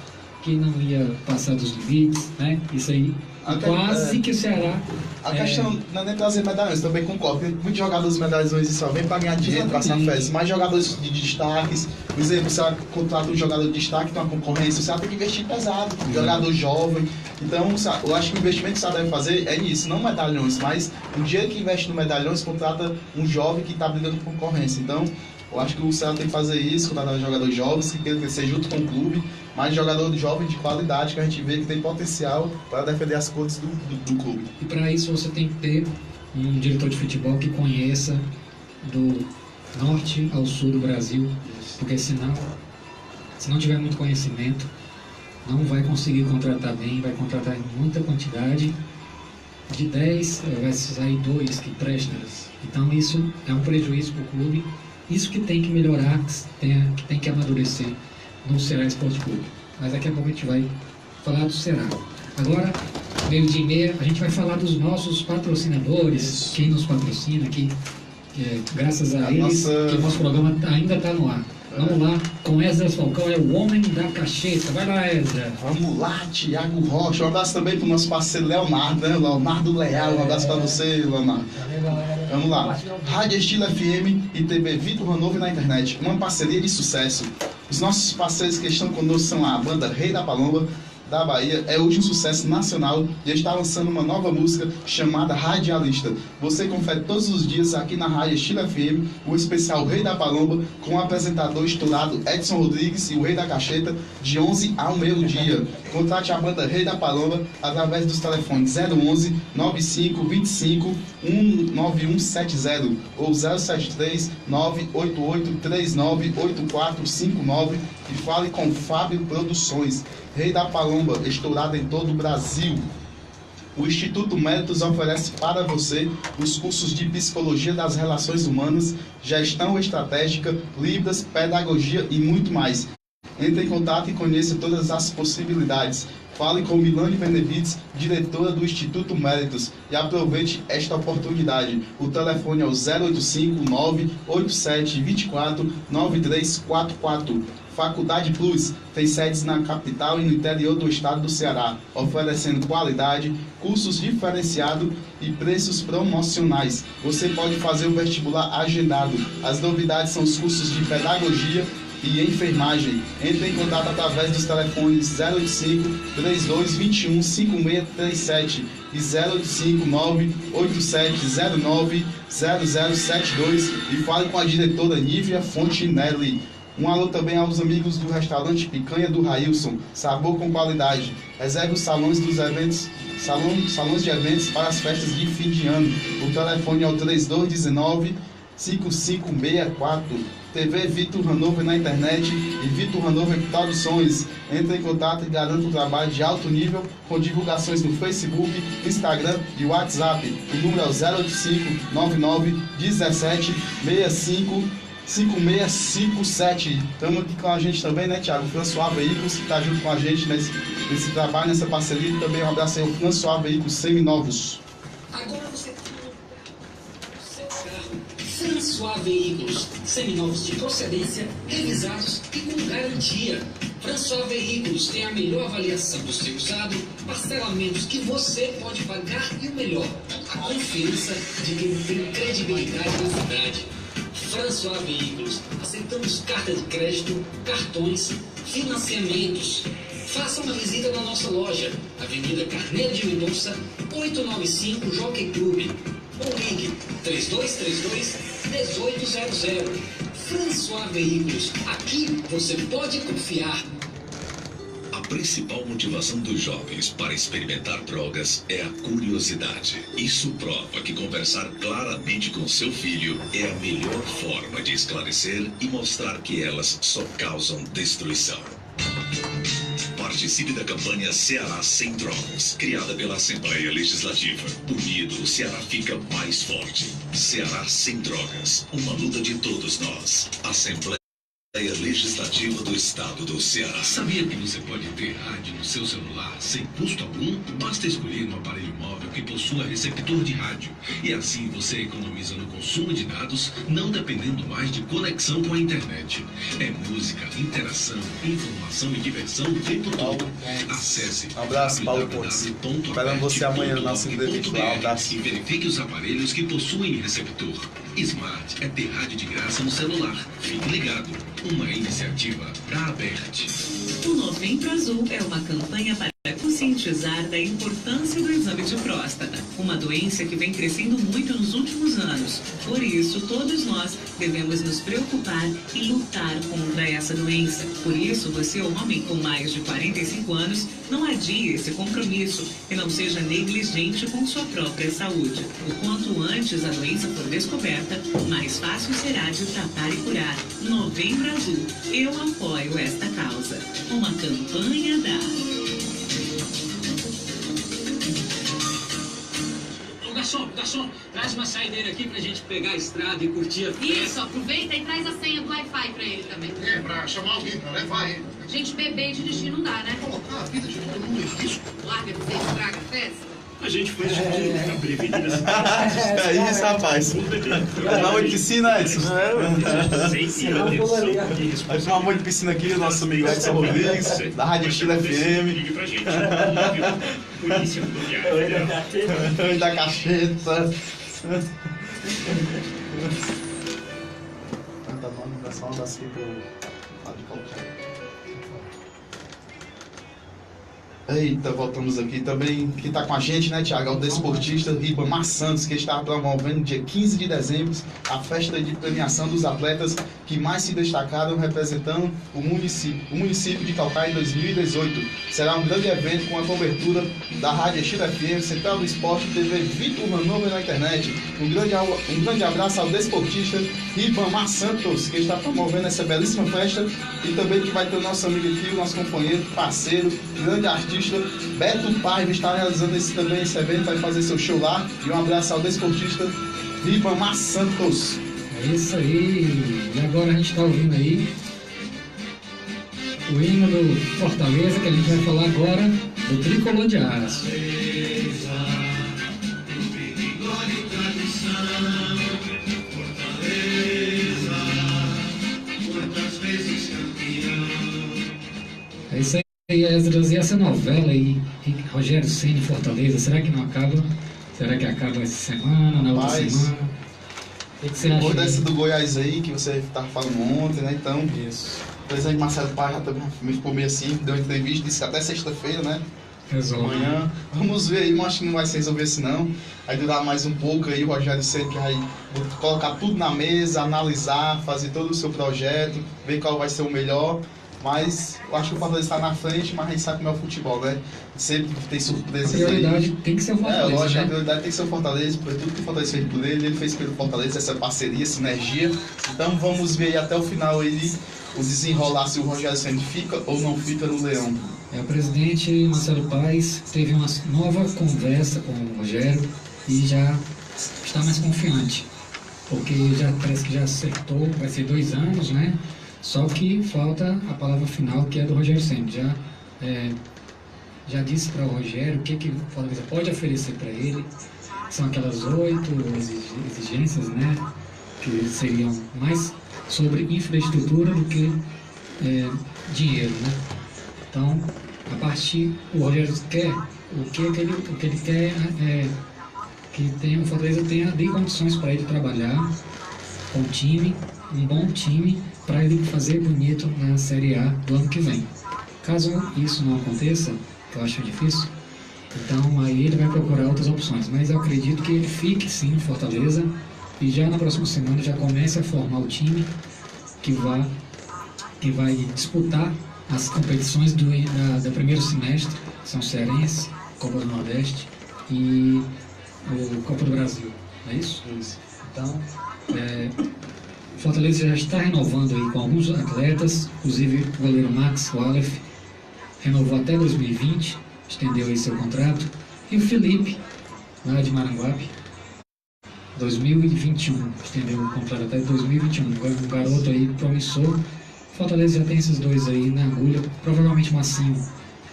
que não ia passar dos limites, né? Isso aí. Quase que o Ceará... A questão não é nem trazer medalhões, também concordo. Tem muitos jogadores medalhões só vem para ganhar dinheiro, passar férias. Mais jogadores de destaques. Por exemplo, o Ceará contrata um jogador de destaque, tem uma concorrência, o Ceará tem que investir pesado. Jogador jovem. Então, eu acho que o investimento que o Ceará deve fazer é isso, não medalhões, mas o dinheiro que investe no medalhões contrata um jovem que está brigando com concorrência. Então, eu acho que o Ceará tem que fazer isso, contratar jogadores jovens que queiram crescer junto com o clube, mas jogador jovem de qualidade que a gente vê que tem potencial para defender as cores do clube. E para isso você tem que ter um diretor de futebol que conheça do norte ao sul do Brasil, porque senão, se não tiver muito conhecimento, não vai conseguir contratar bem, vai contratar em muita quantidade. De 10 vai sair 2 que prestam. Então isso é um prejuízo para o clube. Isso que tem que melhorar, que tem que amadurecer no Ceará Esporte Clube. Mas daqui a pouco a gente vai falar do Ceará. Agora, meio-dia e meia, a gente vai falar dos nossos patrocinadores, Isso. quem nos patrocina aqui, graças a eles, que o nosso programa ainda está no ar. Vamos lá, com Esdras Falcão, é o homem da cacheta. Vai lá, Esdras. Vamos lá, Thiago Rocha. Um abraço também pro nosso parceiro Leonardo, né? Leonardo Leal. Um abraço para você, Leonardo. Vamos lá. Rádio Estilo FM e TV Vitor Hanover na internet. Uma parceria de sucesso. Os nossos parceiros que estão conosco são a banda Rei da Palomba, da Bahia, é hoje um sucesso nacional e está lançando uma nova música chamada Radialista. Você confere todos os dias aqui na Rádio Estilo FM o especial Rei da Palomba com o apresentador estourado Edson Rodrigues e o Rei da Cacheta de 11 ao meio-dia. Contate a banda Rei da Palomba através dos telefones 011 95 25 19170 ou 073 988 39 8459 e fale com Fábio Produções. Rei da Palomba, estourado em todo o Brasil. O Instituto Méritos oferece para você os cursos de Psicologia das Relações Humanas, Gestão Estratégica, Libras, Pedagogia e muito mais. Entre em contato e conheça todas as possibilidades. Fale com Milane Benevides, diretora do Instituto Méritos, e aproveite esta oportunidade. O telefone é o 085 987 24 9344. Faculdade Plus tem sedes na capital e no interior do estado do Ceará, oferecendo qualidade, cursos diferenciados e preços promocionais. Você pode fazer o vestibular agendado. As novidades são os cursos de pedagogia e enfermagem. Entre em contato através dos telefones 085 3221 5637 e 085 98709 0072 e fale com a diretora Nívia Fontinelli. Um alô também aos amigos do restaurante Picanha do Railson, sabor com qualidade. Reserve os salões dos eventos, salões de eventos para as festas de fim de ano. O telefone é o 3219 5564. TV Vitor Hanover na internet e Vitor Hanover Traduções. Entre em contato e garanta um trabalho de alto nível com divulgações no Facebook, Instagram e WhatsApp. O número é o 085 99 17 65 5657. Estamos aqui com a gente também, né, Thiago? O François Veículos, que está junto com a gente nesse trabalho, nessa parceria. E também um abraço aí ao François Veículos Seminovos. Agora você tem seu carro François Veículos, seminovos de procedência, revisados e com garantia. François Veículos tem a melhor avaliação do seu usado, parcelamentos que você pode pagar e o melhor, a confiança de quem tem credibilidade na cidade. François Veículos, aceitamos carta de crédito, cartões, financiamentos. Faça uma visita na nossa loja, Avenida Carneiro de Mendonça, 895 Jockey Club. Ou ligue 3232-1800. François Veículos, aqui você pode confiar. A principal motivação dos jovens para experimentar drogas é a curiosidade. Isso prova que conversar claramente com seu filho é a melhor forma de esclarecer e mostrar que elas só causam destruição. Participe da campanha Ceará Sem Drogas, criada pela Assembleia Legislativa. Unido, o Ceará fica mais forte. Ceará Sem Drogas, uma luta de todos nós. Assembleia Legislativa do Estado do Ceará. Sabia que você pode ter rádio no seu celular sem custo algum? Basta escolher um aparelho móvel que possua receptor de rádio. E assim você economiza no consumo de dados, não dependendo mais de conexão com a internet. É música, interação, informação e diversão o tempo todo. Acesse Um abraço, Paulo Pontes. Esperando você amanhã na nossa entrevista. Um abraço. E verifique os aparelhos que possuem receptor. Smart é ter rádio de graça no celular. Fique ligado. Uma iniciativa da Abert. O Novembro Azul é uma campanha para conscientizar da importância do exame de próstata, uma doença que vem crescendo muito nos últimos anos. Por isso, todos nós devemos nos preocupar e lutar contra essa doença. Por isso, você, homem com mais de 45 anos, não adie esse compromisso e não seja negligente com sua própria saúde. O quanto antes a doença for descoberta, mais fácil será de tratar e curar. Novembro Azul. Eu apoio esta causa. Uma campanha da... Garçom, garçom, traz uma saideira aqui pra gente pegar a estrada e curtir a festa. Isso, aproveita e traz a senha do Wi-Fi pra ele também. É, pra chamar alguém pra levar ele. Gente, beber e dirigir não dá, né? Colocar a vida de todo mundo em risco. Larga de ser estraga a festa. A gente faz de tudo pra prevenir essa É isso, rapaz. Vai tomar de piscina, Edson. Vai tomar um monte de piscina aqui, nosso amigo Edson Rodrigues, da Rádio Estilo FM. Ligue pra gente. Polícia Rodoviária. Da cacheta. Tá bom, dá só um abraço aqui pro Fábio Paulo. Eita, voltamos aqui também. Quem tá com a gente, né, Thiago? É o desportista Ribamar Santos, que está promovendo dia 15 de dezembro a festa de premiação dos atletas que mais se destacaram representando o município de Caucaia em 2018. Será um grande evento com a cobertura da Rádio Estilo FM, Central do Esporte e TV Vitor Hanover na internet. Um grande abraço ao desportista Ribamar Santos, que está promovendo essa belíssima festa, e também que vai ter o nosso amigo aqui, o nosso companheiro, parceiro, grande artista Beto Paiva está realizando esse evento, vai fazer seu show lá. E um abraço ao desportista Ribamar Santos. É isso aí. E agora a gente está ouvindo aí o hino do Fortaleza, que a gente vai falar agora do Tricolor de Aço. É isso aí. E essa novela aí, Rogério Ceni em Fortaleza, será que não acaba? Será que acaba essa semana, na outra semana? O que você acha? Depois dessa do Goiás aí, que você estava falando ontem, né? Então, Isso. o presidente Marcelo Paz já também ficou meio assim, deu uma entrevista, disse que até sexta-feira, né? Resolve. Amanhã. Vamos ver aí, mas acho que não vai se resolver assim não. Vai durar mais um pouco aí, o Rogério Ceni que vai colocar tudo na mesa, analisar, fazer todo o seu projeto, ver qual vai ser o melhor. Mas eu acho que o Fortaleza está na frente, mas a gente sabe como é o futebol, né? Sempre tem surpresas aí. A prioridade tem que ser o Fortaleza, lógico, né? a prioridade tem que ser o Fortaleza, por tudo que o Fortaleza fez por ele fez pelo Fortaleza, essa parceria, sinergia. Então vamos ver aí até o final ele, o desenrolar, se o Rogério Ceni fica ou não fica no Leão. O presidente Marcelo Paz teve uma nova conversa com o Rogério e já está mais confiante, porque parece que já acertou, vai ser 2 anos, né? Só que falta a palavra final, que é do Rogério Ceni. Já disse para o Rogério o que o Fortaleza pode oferecer para ele. São aquelas 8 exigências, né? Que seriam mais sobre infraestrutura do que dinheiro, né? Então, a partir o Rogério quer, o que ele quer é que o Fortaleza dê condições para ele trabalhar com o time, um bom time, para ele fazer bonito na Série A do ano que vem. Caso isso não aconteça, que eu acho difícil, então aí ele vai procurar outras opções. Mas eu acredito que ele fique sim em Fortaleza e já na próxima semana já comece a formar o time que vai disputar as competições do primeiro semestre, São Cearense, Copa do Nordeste e o Copa do Brasil, não é isso? Isso. Então, Fortaleza já está renovando aí com alguns atletas, inclusive o goleiro Max Wallef renovou até 2020, estendeu aí seu contrato, e o Felipe, lá de Maranguape, 2021, estendeu o contrato até 2021, um garoto aí promissor. Fortaleza já tem esses 2 aí na agulha, provavelmente Massinho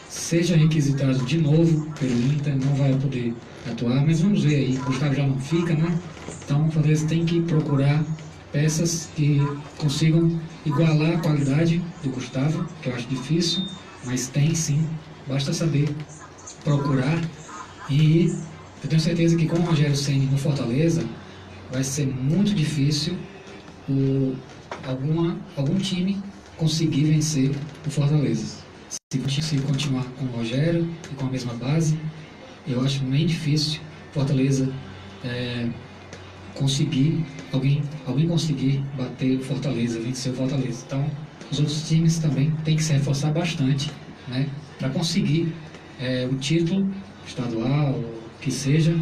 seja requisitado de novo pelo Inter, não vai poder atuar, mas vamos ver aí, o Gustavo já não fica, né? Então o Fortaleza tem que procurar peças que consigam igualar a qualidade do Gustavo, que eu acho difícil, mas tem sim, basta saber procurar. E eu tenho certeza que com o Rogério Ceni no Fortaleza vai ser muito difícil algum time conseguir vencer o Fortaleza. Se continuar com o Rogério e com a mesma base, eu acho bem difícil Fortaleza alguém conseguir bater o Fortaleza, vencer o Fortaleza. Então, os outros times também têm que se reforçar bastante, né, para conseguir o título estadual, que esteja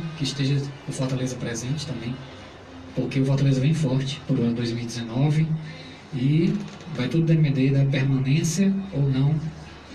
o Fortaleza presente também, porque o Fortaleza vem forte para o ano 2019 e vai tudo depender da permanência ou não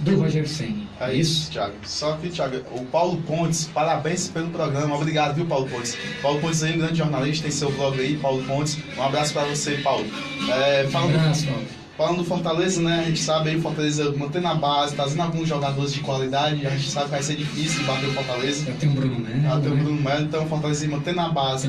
do Rogério Ceni. É isso, Thiago. Só que, Thiago, o Paulo Pontes, parabéns pelo programa. Obrigado, viu, Paulo Pontes? Paulo Pontes aí, um grande jornalista, tem seu blog aí, Paulo Pontes. Um abraço para você, Paulo. Um abraço, Paulo. Falando do Fortaleza, né, a gente sabe aí o Fortaleza mantendo a base, trazendo alguns jogadores de qualidade, a gente sabe que vai ser difícil bater o Fortaleza. Já tem o Bruno Melo. Já tem o Bruno Melo, então o Fortaleza mantendo a base,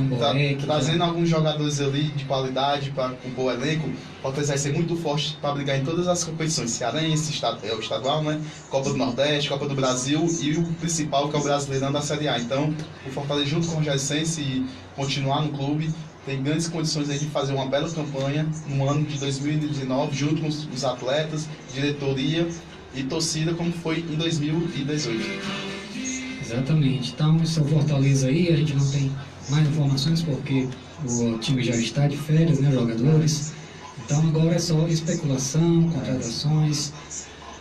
trazendo alguns jogadores ali de qualidade para compor o elenco. O Fortaleza vai ser muito forte para brigar em todas as competições, cearense, o estadual, né, Copa do Nordeste, Copa do Brasil e o principal que é o Brasileirão da Série A. Então o Fortaleza junto com o Rogério Ceni, se continuar no clube, tem grandes condições aí de fazer uma bela campanha no ano de 2019, junto com os atletas, diretoria e torcida, como foi em 2018. Exatamente. Então, esse é o Fortaleza aí, a gente não tem mais informações porque o time já está de férias, né, jogadores. Então, agora é só especulação, contratações.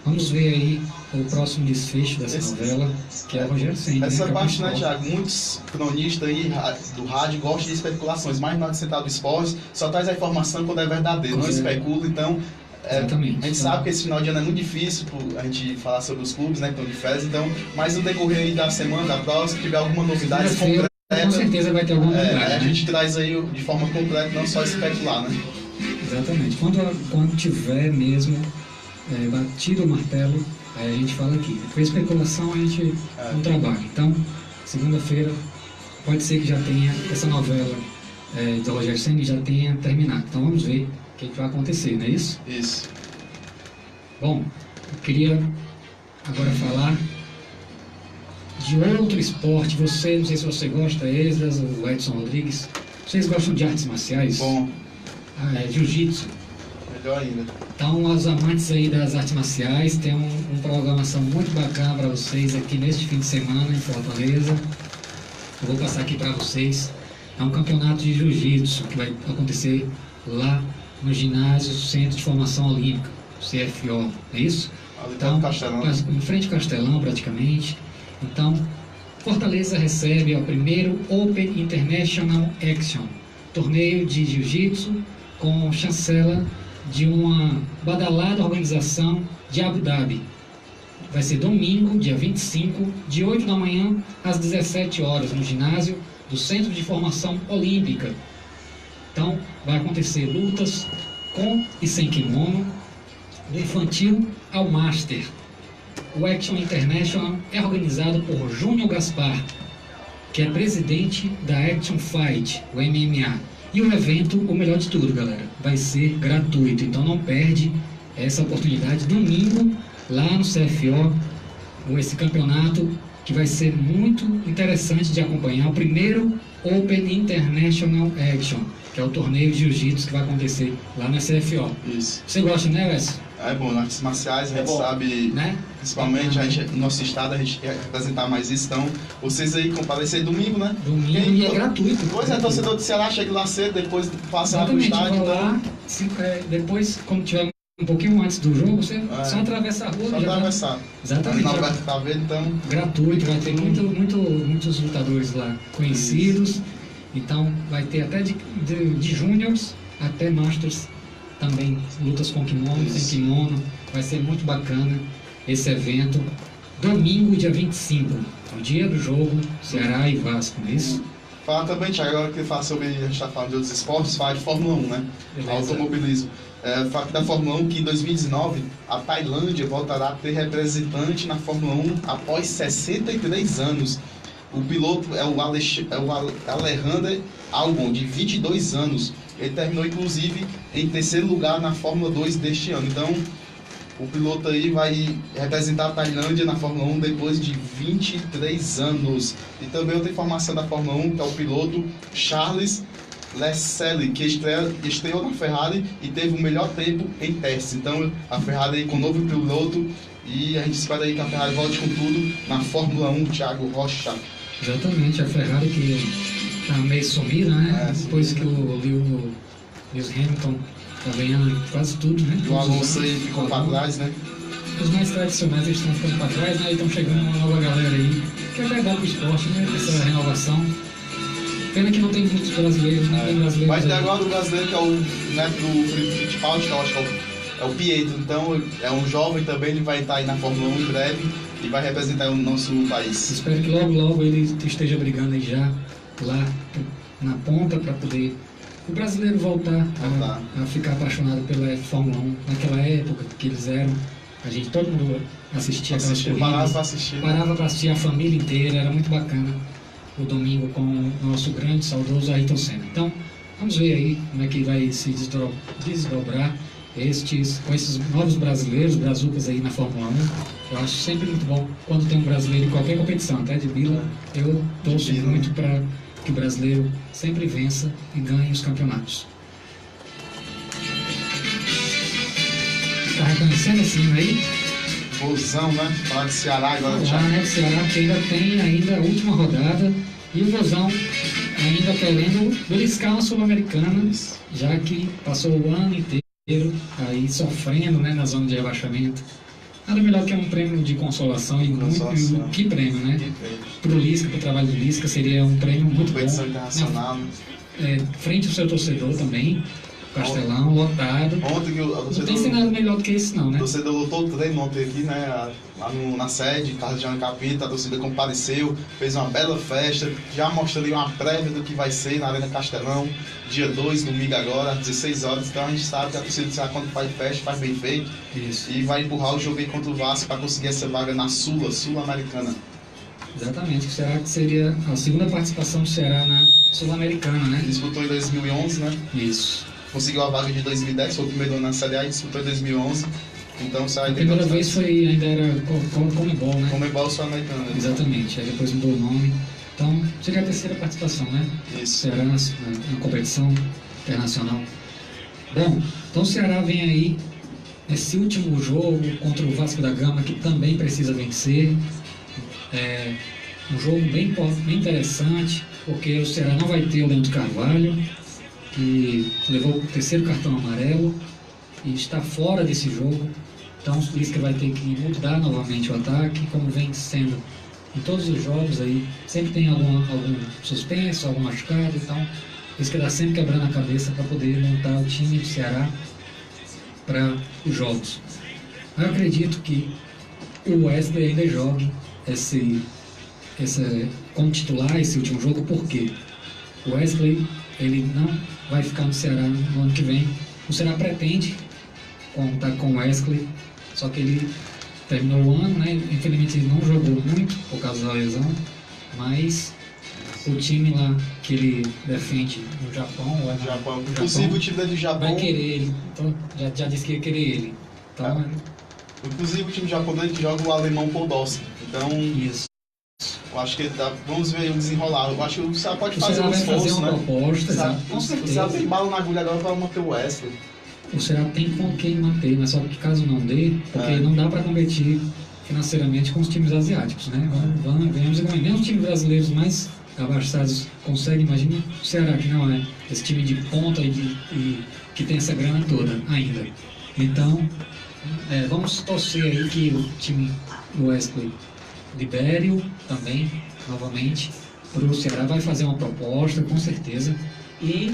Vamos ver aí o próximo desfecho dessa novela, que é o Rogério Ceni. Essa né, parte, né, Thiago? Muitos cronistas aí do rádio gostam de especulações, mas na Central do Esporte só traz a informação quando é verdadeiro, não especula, então... Exatamente. A gente sabe que esse final de ano é muito difícil a gente falar sobre os clubes, né, que estão de férias, então, mas no decorrer aí da semana, da próxima, se tiver alguma novidade concreta, com certeza vai ter alguma novidade. A gente traz aí de forma completa, não só especular, né? Exatamente. Quando tiver mesmo batido o martelo, aí a gente fala aqui. Com especulação a gente não trabalha. Então, segunda-feira, pode ser que já tenha essa novela do Rogério Ceni já tenha terminado. Então vamos ver o que vai acontecer, não é isso? Isso. Bom, eu queria agora falar de outro esporte. Não sei se você gosta, Esdras, o Edson Rodrigues. Vocês gostam de artes marciais? Bom. Jiu-jitsu. Melhor ainda. Então, os amantes aí das artes marciais, tem uma programação muito bacana para vocês aqui neste fim de semana em Fortaleza. Eu vou passar aqui para vocês. É um campeonato de jiu-jitsu que vai acontecer lá no ginásio Centro de Formação Olímpica, CFO, é isso? Então, em frente ao Castelão, praticamente. Então, Fortaleza recebe o primeiro Open International Action, torneio de jiu-jitsu com chancela de uma badalada organização de Abu Dhabi. Vai ser domingo, dia 25, de 8 da manhã às 17 horas, no ginásio do Centro de Formação Olímpica. Então, vai acontecer lutas com e sem kimono, do infantil ao master. O Action International é organizado por Júnior Gaspar, que é presidente da Action Fight, o MMA. E o evento, o melhor de tudo, galera, vai ser gratuito. Então não perde essa oportunidade. Domingo, lá no CFO, esse campeonato que vai ser muito interessante de acompanhar. O primeiro Open International Action, que é o torneio de jiu-jitsu que vai acontecer lá na CFO. Isso. Você gosta, né, Wes? É bom, nas artes marciais a gente sabe, né? Principalmente no nosso estado a gente quer representar mais isso, então vocês aí comparecer domingo, né? Domingo e é gratuito. Pois é, torcedor do Ceará chega lá cedo, depois passa lá pro estádio. Lá, depois, quando tiver um pouquinho antes do jogo, você só atravessa a rua. Só atravessar. Exatamente. Não vai estar vendo, então. Gratuito, vai ter muitos lutadores lá conhecidos. Isso. Então vai ter até de júniors até masters também, lutas com kimono, sem kimono. Vai ser muito bacana esse evento. Domingo, dia 25, o dia do jogo, Ceará e Vasco, não é isso? Fala também, Thiago, agora que fala sobre, a gente está falando de outros esportes, fala de Fórmula 1, né? Beleza. Automobilismo. Fala da Fórmula 1 que em 2019 a Tailândia voltará a ter representante na Fórmula 1 após 63 anos. O piloto é o Alejandro Albon, de 22 anos. Ele terminou, inclusive, em terceiro lugar na Fórmula 2 deste ano. Então, o piloto aí vai representar a Tailândia na Fórmula 1 depois de 23 anos. E também outra informação da Fórmula 1, que é o piloto Charles Leclerc, que estreou na Ferrari e teve o melhor tempo em testes. Então, a Ferrari aí com o novo piloto, e a gente espera aí que a Ferrari volte com tudo na Fórmula 1, Thiago Rocha. Exatamente, a Ferrari que está meio sumida, né? Depois que o Lewis Hamilton está ganhando quase tudo, né? O Alonso aí ficou para trás, né? Os mais tradicionais eles estão ficando para trás, né? E estão chegando uma nova galera aí, que até dá para o esporte, né? Essa renovação. Pena que não tem muitos brasileiros, né? Tem brasileiros. Vai ter agora o brasileiro que é o neto do Felipe Fittipaldi, que eu acho que é o Pietro. Então é um jovem também, ele vai estar aí na Fórmula 1 em breve e vai representar o nosso país. Espero que logo, logo ele esteja brigando aí já lá na ponta para poder o brasileiro voltar a ficar apaixonado pela Fórmula 1. Naquela época que eles eram, todo mundo assistia aquelas corridas. Parava para assistir a família inteira, era muito bacana o domingo com o nosso grande, saudoso Ayrton Senna. Então, vamos ver aí como é que vai se desdobrar com esses novos brasileiros, brazucas aí na Fórmula 1. Eu acho sempre muito bom quando tem um brasileiro em qualquer competição, até de bila. Eu torço muito para que o brasileiro sempre vença e ganhe os campeonatos. Está reconhecendo esse hino aí? Vozão, né? Falar de Ceará agora. Né? Ceará que ainda tem a última rodada e o Vozão ainda querendo beliscar uma Sul-Americana, já que passou o ano inteiro aí sofrendo, né, na zona de rebaixamento. Nada melhor que um prêmio de consolação e que prêmio, né? Para o Lisca, para o trabalho do Lisca, seria um prêmio muito bom. Internacional. Frente ao seu torcedor também, Castelão, lotado. Ontem que o torcedor, não tem cenário melhor do que esse não, né? O torcedor lotou o treino ontem aqui, né? Lá na sede, Carlos de Capita, a torcida compareceu, fez uma bela festa, já mostrou ali uma prévia do que vai ser na Arena Castelão, dia 2, domingo agora, às 16 horas. Então a gente sabe que a torcida sabe quando faz festa, faz bem feito. Isso. E vai empurrar o jogo aí contra o Vasco para conseguir essa vaga na Sul-Americana. Exatamente, será que seria a segunda participação do Ceará na Sul-Americana, né? Disputou em 2011, né? Isso. Conseguiu a vaga de 2010, foi o primeiro ano na Série A e disputou em 2011. Então, a primeira vez ainda era Comebol, né? Comebol Sul-Americana. Exatamente, aí depois mudou o nome. Então, seria a terceira participação, né? Isso. Ceará na competição internacional. Bom, então o Ceará vem aí nesse último jogo contra o Vasco da Gama, que também precisa vencer. É um jogo bem interessante, porque o Ceará não vai ter o Leandro Carvalho, que levou o terceiro cartão amarelo e está fora desse jogo. Então o Lisca vai ter que mudar novamente o ataque, como vem sendo em todos os jogos aí. Sempre tem algum suspenso, algum machucado, então o Lisca está sempre quebrando a cabeça para poder montar o time do Ceará para os jogos. Eu acredito que o Wesley ainda jogue como titular esse último jogo, porque o Wesley ele não vai ficar no Ceará no ano que vem. O Ceará pretende contar com o Wesley, só que ele terminou o ano, né? Infelizmente ele não jogou muito por causa da lesão, mas o time lá que ele defende no Japão, inclusive o time do Japão vai querer ele, então já disse que ia querer ele. Então, inclusive o time japonês que joga o alemão Podolski. Então, isso. Eu acho que vamos ver o desenrolar. Eu acho que o Ceará pode fazer um esforço, né? Proposta, com certeza. O Ceará tem bala na agulha agora para manter o Wesley. O Ceará tem com quem manter, mas só que caso não dê, porque não dá para competir financeiramente com os times asiáticos, né? Venhamos e nem os times brasileiros mais abastados conseguem. Imagina o Ceará, que não é esse time de ponta e que tem essa grana toda ainda. Então, vamos torcer aí que o time do Wesley libere-o também, novamente, para o Ceará. Vai fazer uma proposta, com certeza, e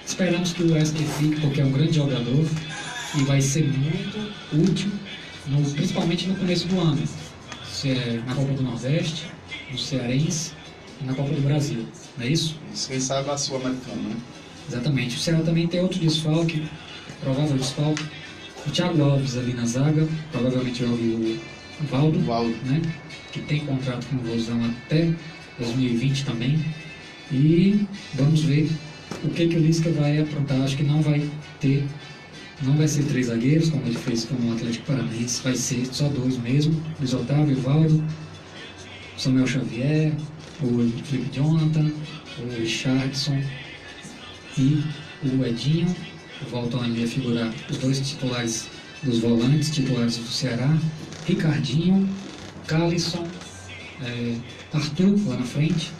esperamos que o Wesley fique, porque é um grande jogador e vai ser muito útil, principalmente no começo do ano, na Copa do Nordeste, no Cearense e na Copa do Brasil, não é isso? Isso, quem sabe a Sul-Americana, né? Exatamente. O Ceará também tem outro desfalque, provável desfalque, o Thiago Alves ali na zaga, provavelmente jogue o Valdo, né? Que tem contrato com o Vozão até 2020 também. E vamos ver o que o Lisca vai aprontar. Acho que não vai ser 3 zagueiros, como ele fez com o Atlético Paranaense, vai ser só 2 mesmo, Luiz Otávio, Valdo, Samuel Xavier, o Felipe Jonathan, o Richardson e o Edinho. Voltam ali a figurar os 2 titulares dos volantes, titulares do Ceará, Ricardinho, Calisson, Arthur lá na frente,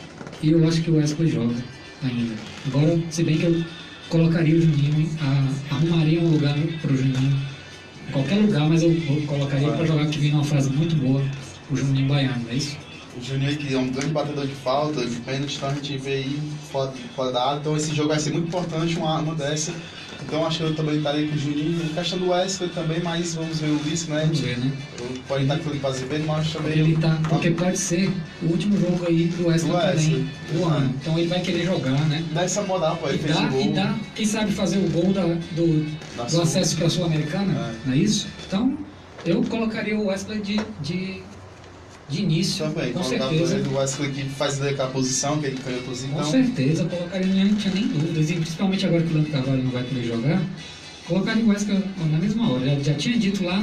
e eu acho que o Wesley joga ainda. Agora, se bem que eu colocaria o Juninho, arrumaria um lugar para o Juninho, em qualquer lugar, mas eu colocaria para jogar, que vem uma frase muito boa, o Juninho Baiano, é isso? O Juninho que é um grande batedor de falta, de pênalti, então a gente vê aí fora da área. Então esse jogo vai ser muito importante, uma arma dessa. Então acho que eu também estaria com o Juninho. A questão do Wesley também, mas vamos ver o Lisca, né? Vamos ver, né? Pode estar com ele para Azevedo, mas acho também... Ele tá, porque pode ser o último jogo aí do Wesley também, do ano. Então ele vai querer jogar, né? Dá essa moral, pô, ele fez o gol. E dá, quem sabe fazer o gol do acesso para a Sul-Americana, não é isso? Então, eu colocaria o Wesley de início, também, com certeza. O Wesley que faz aquela posição, que ele ganhou a posição. Com certeza, colocaria, não tinha nem dúvidas, e principalmente agora que o Leandro Carvalho não vai poder jogar, colocaria o Wesley na mesma hora. Já tinha dito lá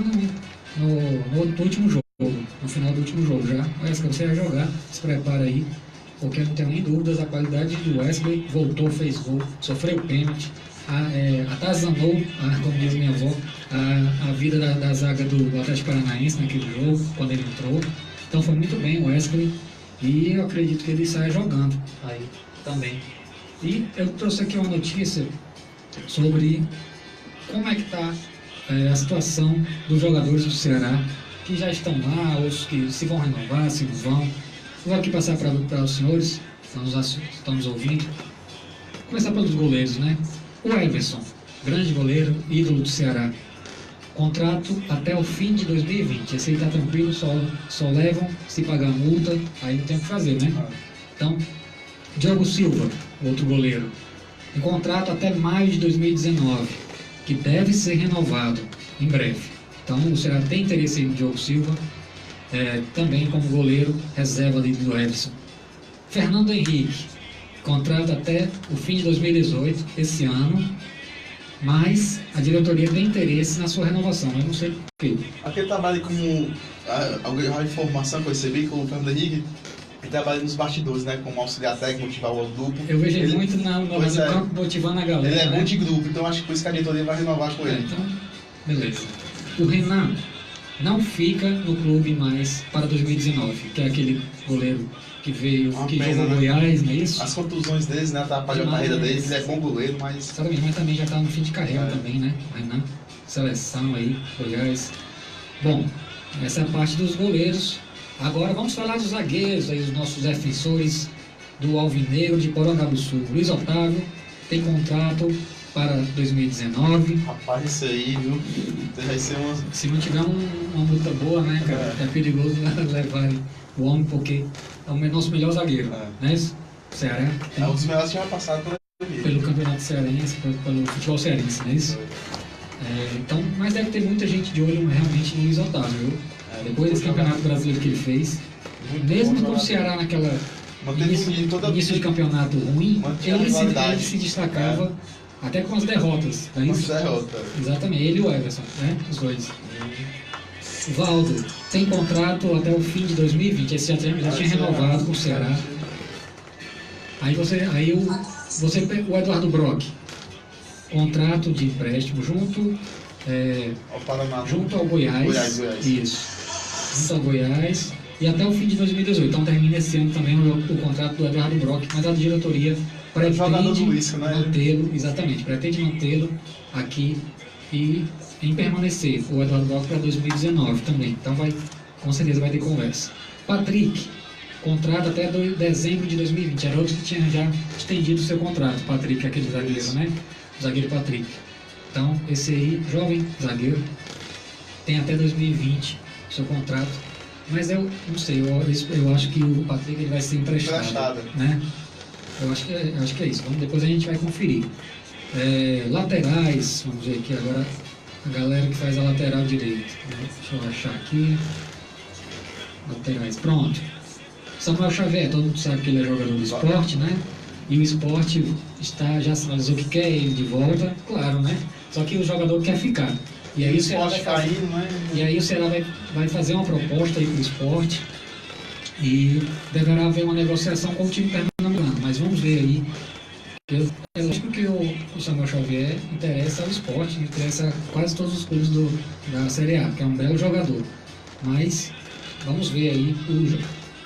no último jogo, no final do último jogo já. Wesley, você vai jogar, se prepara aí, porque eu não tenho nem dúvidas, a qualidade do Wesley voltou, fez gol, sofreu pênalti, atazanou, como diz minha avó, a vida da zaga do Atlético Paranaense naquele jogo, quando ele entrou. Então foi muito bem o Wesley e eu acredito que ele saia jogando aí também. E eu trouxe aqui uma notícia sobre como é que está a situação dos jogadores do Ceará que já estão lá, ou que se vão renovar, se não vão. Vou aqui passar para os senhores que estão nos ouvindo. Começar pelos goleiros, né? O Everson, grande goleiro, ídolo do Ceará. Contrato até o fim de 2020. Esse aí tá tranquilo, só levam se pagar a multa, aí não tem o que fazer, né? Então, Diogo Silva, outro goleiro, em contrato até maio de 2019, que deve ser renovado em breve. Então, o Ceará tem interesse em Diogo Silva, também como goleiro, reserva ali do Everson. Fernando Henrique, contrato até o fim de 2018, esse ano, mas a diretoria tem interesse na sua renovação, eu não sei por quê. Aquele trabalho como a informação que eu recebi com o Fernando Henrique, ele trabalha nos bastidores, né, como auxiliar técnico, motivar o grupo. Eu vejo ele muito no campo motivando a galera. Ele é né? bom de grupo, então acho que por isso que a diretoria vai renovar com ele. Então, beleza. O Renan não fica no clube mais para 2019, que é aquele goleiro que veio, que jogou no Goiás, não é isso? As contusões deles, né, atrapalham a carreira dele, ele é bom goleiro, mas... Exatamente, mas também já está no fim de carreira também, né? O Renan, seleção aí, Goiás. Bom, essa é a parte dos goleiros. Agora vamos falar dos zagueiros, aí, os nossos defensores do Alvinegro de Porangabuçu. Luiz Otávio tem contrato para 2019. Rapaz, isso aí, viu? Vai ser uma... Se não tiver uma multa boa, né, cara? É perigoso levar o homem, porque é o nosso melhor zagueiro, né? Ceará. É um dos melhores que já passaram pelo campeonato cearense, pelo futebol cearense, não é isso? Então, mas deve ter muita gente de olho realmente no Luiz Otávio, viu? Depois desse campeonato brasileiro que ele fez, mesmo com o Ceará naquela início de campeonato ruim, ele se destacava até com as derrotas, não é isso? Exatamente, ele e o Everson, né? Os dois. Valdo tem contrato até o fim de 2020, esse já tinha renovado com o Ceará. O Eduardo Brock, contrato de empréstimo junto ao Goiás. Isso. Junto ao Goiás e até o fim de 2018. Então termina esse ano também o contrato do Eduardo Brock, mas a diretoria pretende mantê-lo, exatamente, pretende mantê-lo aqui e em permanecer o Eduardo Brock para 2019 também. Então com certeza vai ter conversa. Patrick, contrato até dezembro de 2020. Era outro que tinha já estendido o seu contrato. Patrick, aquele zagueiro, né? O zagueiro Patrick. Então, esse aí, jovem zagueiro, tem até 2020 o seu contrato. Mas eu não sei, eu acho que o Patrick ele vai ser emprestado. Né? Eu acho que é isso. Depois a gente vai conferir. Laterais, vamos ver aqui agora a galera que faz a lateral direita. Deixa eu achar aqui. Laterais, pronto. Samuel Xavier, todo mundo sabe que ele é jogador do Sport, né? E o Sport já sinalizou que quer ele de volta, claro, né? Só que o jogador quer ficar. E aí o Ceará vai fazer uma proposta aí para o Sport e deverá haver uma negociação com o time pernambucano. Mas vamos ver aí. É lógico que o Samuel Xavier interessa ao Sport, interessa a quase todos os clubes da Série A, que é um belo jogador. Mas vamos ver aí.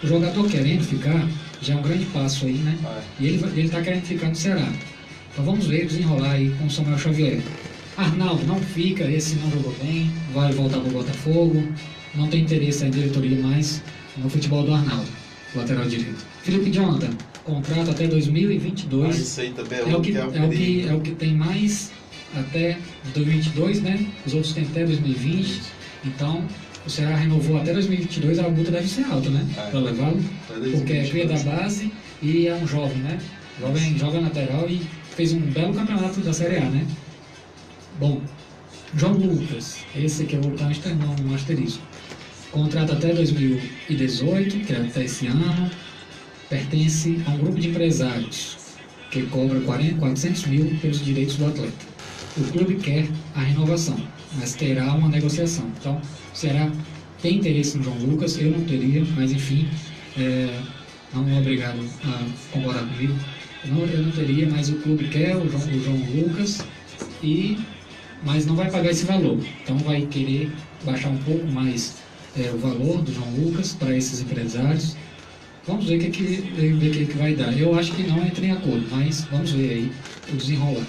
O jogador querendo ficar já é um grande passo aí, né? E ele está querendo ficar no Ceará. Então vamos ver, desenrolar aí com o Samuel Xavier. Arnaldo não fica, esse não jogou bem, vai voltar para o Botafogo, não tem interesse a diretoria mais no futebol do Arnaldo. lateral direito. Felipe Jonathan, contrato até 2022. Isso aí também É o que tem mais até 2022, né? Os outros têm até 2020. Então, o Ceará renovou até 2022, a multa deve ser alta, né? Para levá-lo, porque é cria da base e é um jovem, né? Joga lateral e fez um belo campeonato da Série A, né? Bom, João Lucas, esse aqui eu vou botar um asterisco. Contrato até 2018, que é até esse ano. Pertence a um grupo de empresários que cobra 400 mil pelos direitos do atleta. O clube quer a renovação, mas terá uma negociação. Então, o Ceará tem interesse no João Lucas, eu não teria, mas enfim, não é obrigado a concordar comigo. Eu não teria, mas o clube quer o João Lucas, mas não vai pagar esse valor. Então, vai querer baixar um pouco mais o valor do João Lucas para esses empresários. Vamos ver o que vai dar. Eu acho que não entra em acordo, mas vamos ver aí o desenrolar.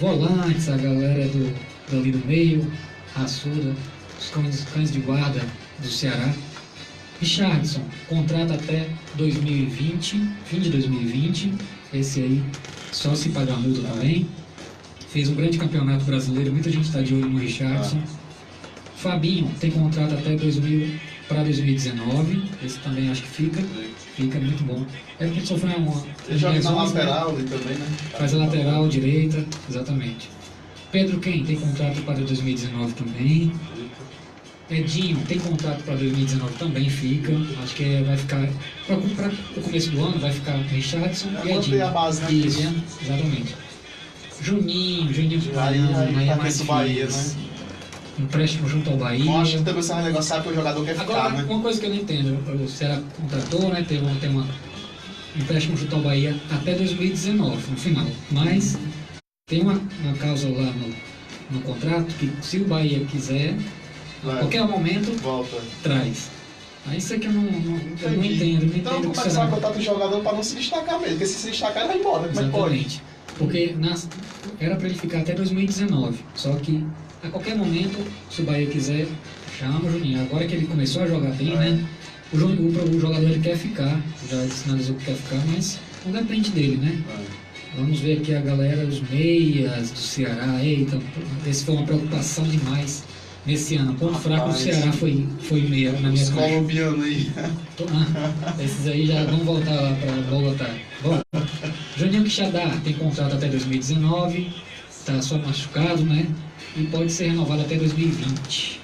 Volantes, a galera dali do meio, raçuda, os cães de guarda do Ceará. Richardson, contrato até 2020, fim de 2020. Esse aí só se pagar multa também. Fez um grande campeonato brasileiro, muita gente está de olho no Richardson. Fabinho tem contrato até 2019, esse também acho que fica muito bom. É porque sofreu ele joga na lateral ali também, né? Faz a lateral direita, exatamente. Pedro Quem tem contrato para 2019 também. Edinho tem contrato para 2019 também, fica. Acho que vai ficar. Para o começo do ano vai ficar Richardson e Edinho. A base, né? Isso, exatamente. Juninho Aquece o Bahia, né? Empréstimo junto ao Bahia. Eu acho que também você vai negociar porque o jogador quer ficar, agora, né? Uma coisa que eu não entendo, o Ceará contratou, né? Tem um empréstimo junto ao Bahia até 2019, no final. Mas tem uma cláusula lá no contrato que se o Bahia quiser, a qualquer momento, volta. Traz. Aí isso aqui eu não entendo. Então como é que você vai contratar o jogador para não se destacar mesmo? Porque se destacar ele vai embora, como é que pode? Porque era para ele ficar até 2019, só que a qualquer momento, se o Bahia quiser, chama o Juninho. Agora que ele começou a jogar bem, né? O jogador ele quer ficar, já sinalizou que quer ficar, mas não depende dele, né? Vamos ver aqui a galera, os meias do Ceará. Eita, esse foi uma preocupação demais nesse ano. Ponto fraco do Ceará foi meia na minha caixa. Colombiano aí. Esses aí já vão voltar lá para Bogotá. Bom, Juninho Quixadá tem contrato até 2019, está só machucado, né? E pode ser renovado até 2020.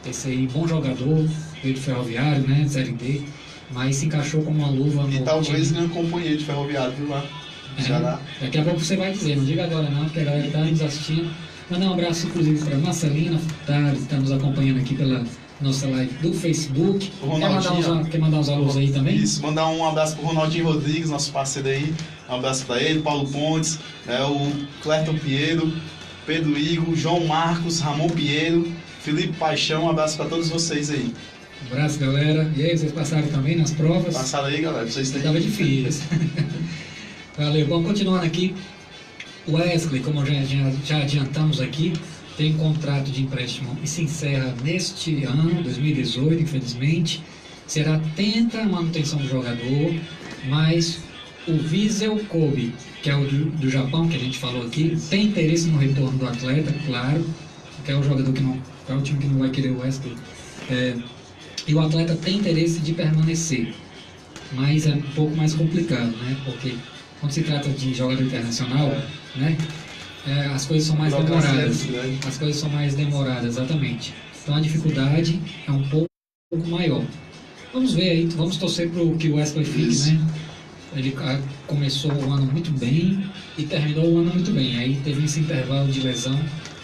Esse aí, bom jogador, veio do Ferroviário, né? Série D, mas se encaixou como uma luva no. E talvez ganhe um companheiro de Ferroviário, viu lá? Daqui a pouco você vai dizer, não diga agora não, porque a galera está nos assistindo. Mandar um abraço, inclusive, para Marcelina, tá nos acompanhando aqui pela nossa live do Facebook. Quer mandar uns alôs aí também? Isso, mandar um abraço pro Ronaldinho Rodrigues, nosso parceiro aí. Um abraço para ele, Paulo Pontes, o Clerton Pinheiro, Pedro Igor, João Marcos, Ramon Pinheiro, Felipe Paixão, um abraço para todos vocês aí. Um abraço, galera. E aí, vocês passaram também nas provas? Passaram aí, galera. Vocês têm. Estava difícil. Valeu. Bom, continuando aqui. O Wesley, como já adiantamos aqui, tem contrato de empréstimo e se encerra neste ano, 2018, infelizmente. Será tenta a manutenção do jogador, mas o Vissel Kobe, que é o do Japão, que a gente falou aqui, tem interesse no retorno do atleta, claro, que é o jogador que não, é o time que não vai querer o Wesley. E o atleta tem interesse de permanecer, mas é um pouco mais complicado, né? Porque quando se trata de jogador internacional, né? As coisas são mais demoradas. As coisas são mais demoradas, exatamente. Então a dificuldade é um pouco maior. Vamos ver aí, vamos torcer para que o Wesley fique, né? Ele começou o ano muito bem e terminou o ano muito bem. Aí teve esse intervalo de lesão,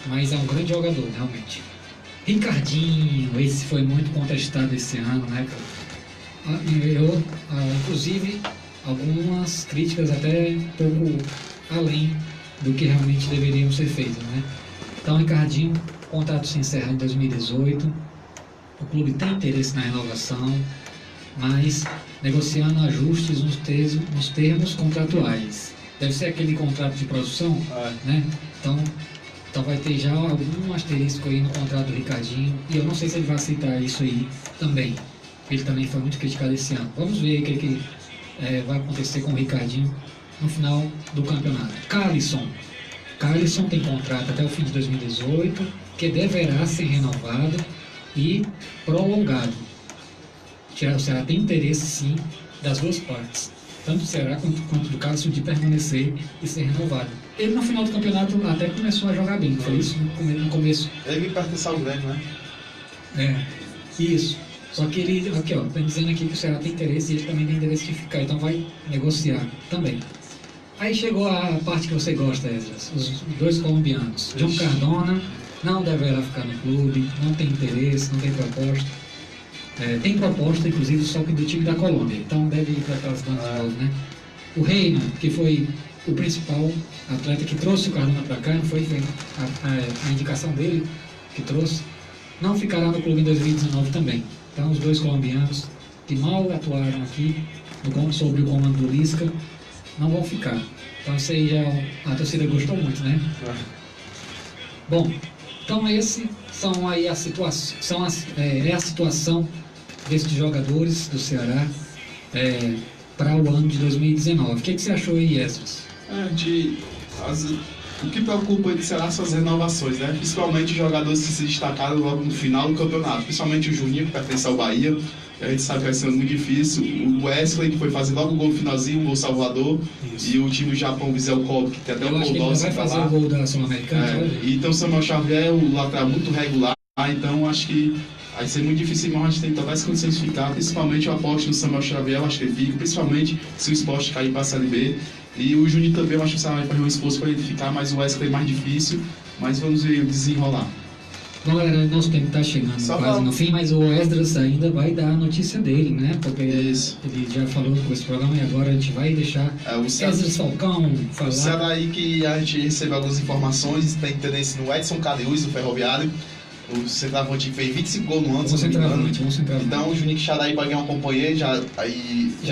mas é um grande jogador, realmente. Ricardinho, esse foi muito contestado esse ano, né, cara? Inclusive, algumas críticas até um pouco além do que realmente deveriam ser feitas, né? Então, Ricardinho, o contrato se encerra em 2018, o clube tem interesse na renovação, mas negociando ajustes nos termos contratuais. Deve ser aquele contrato de produção, né? Então vai ter já algum asterisco aí no contrato do Ricardinho, e eu não sei se ele vai aceitar isso aí também. ele também foi muito criticado esse ano. Vamos ver o que vai acontecer com o Ricardinho no final do campeonato. Carlisson tem contrato até o fim de 2018, que deverá ser renovado e prolongado. O Ceará tem interesse, sim, das duas partes, tanto do Ceará quanto do Carlisson, de permanecer e ser renovado. Ele, no final do campeonato, até começou a jogar bem, foi isso no começo. Ele me pertence ao Grêmio, né? Isso. Só que ele, aqui ó, tá dizendo aqui que o Ceará tem interesse e ele também tem interesse de ficar, então vai negociar também. Aí chegou a parte que você gosta, Esdras, os dois colombianos. John Cardona não deverá ficar no clube, não tem interesse, não tem proposta. Tem proposta, inclusive, só que do time da Colômbia, então deve ir para aquelas bandas de novo, né? O Reina, que foi o principal atleta que trouxe o Cardona para cá, não foi a indicação dele que trouxe, não ficará no clube em 2019 também. Então, os dois colombianos que mal atuaram aqui sob o comando do Lisca não vão ficar. Então, isso aí já a torcida gostou muito, né? Bom, então esse são aí a situação, é a situação desses jogadores do Ceará para o ano de 2019. O que você achou aí, Esdras? O que preocupa ele será as renovações, né? Principalmente os jogadores que se destacaram logo no final do campeonato, principalmente o Juninho, que pertence ao Bahia. A gente sabe que vai ser muito difícil. O Wesley, que foi fazer logo o gol no finalzinho, o gol salvador. Isso. E o time do Japão, o Viseu Kobe, que tem até um gol nosso. Vai fazer o gol da Sul-Americana. E então o Samuel Xavier, o lateral muito regular. Então acho que vai ser muito difícil, mas a gente tem totais condições de ficar. Principalmente eu aposto no Samuel Xavier, eu acho que ele fica. Principalmente se o Sport cair para a Série B. E o Juninho também, eu acho que o Ceará vai fazer um esforço para ele ficar, mas o Wesley é mais difícil. Mas vamos ver o desenrolar. Bom, galera, nosso tempo está chegando quase no fim, mas o Esdras ainda vai dar a notícia dele, né? Porque ele já falou com esse programa e agora a gente vai deixar o Esdras Falcão falar. O Ceará aí que a gente recebeu algumas informações, tem interesse no Edson Cariús, do Ferroviário. O centroavante que fez 25 gols no ano, se não me engano. Então o Juninho Quixadá aí vai ganhar um companheiro, já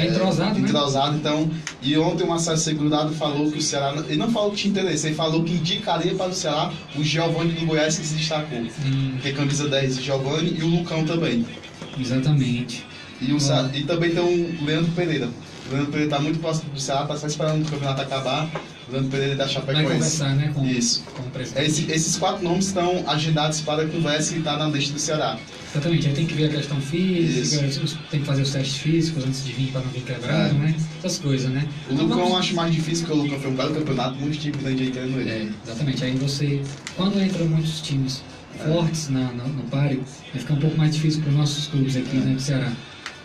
entrosado, né? Então, e ontem o Marcelo Segurado falou que o Ceará, ele não falou que tinha interesse, ele falou que indicaria para o Ceará o Giovani do Goiás, que se destacou. Que é camisa 10 de Giovani, e o Lucão também. Exatamente. E também tem o Leandro Pereira. O Leandro Pereira está muito próximo do Ceará, está só esperando o campeonato acabar. O Leandro Pereira da Chapecoense. Vai conversar, né, com o presidente. Esses 4 nomes estão agendados para a conversa que está na lista do Ceará. Exatamente, aí tem que ver a questão física, tem que fazer os testes físicos antes de vir para não vir quebrado, né? Essas coisas, né? O Lucão eu acho mais difícil, porque o Lucão foi um belo campeonato, muitos times da gente querendo ele. Exatamente, aí você, quando entram muitos times fortes no páreo, vai ficar um pouco mais difícil para os nossos clubes aqui, né, do Ceará,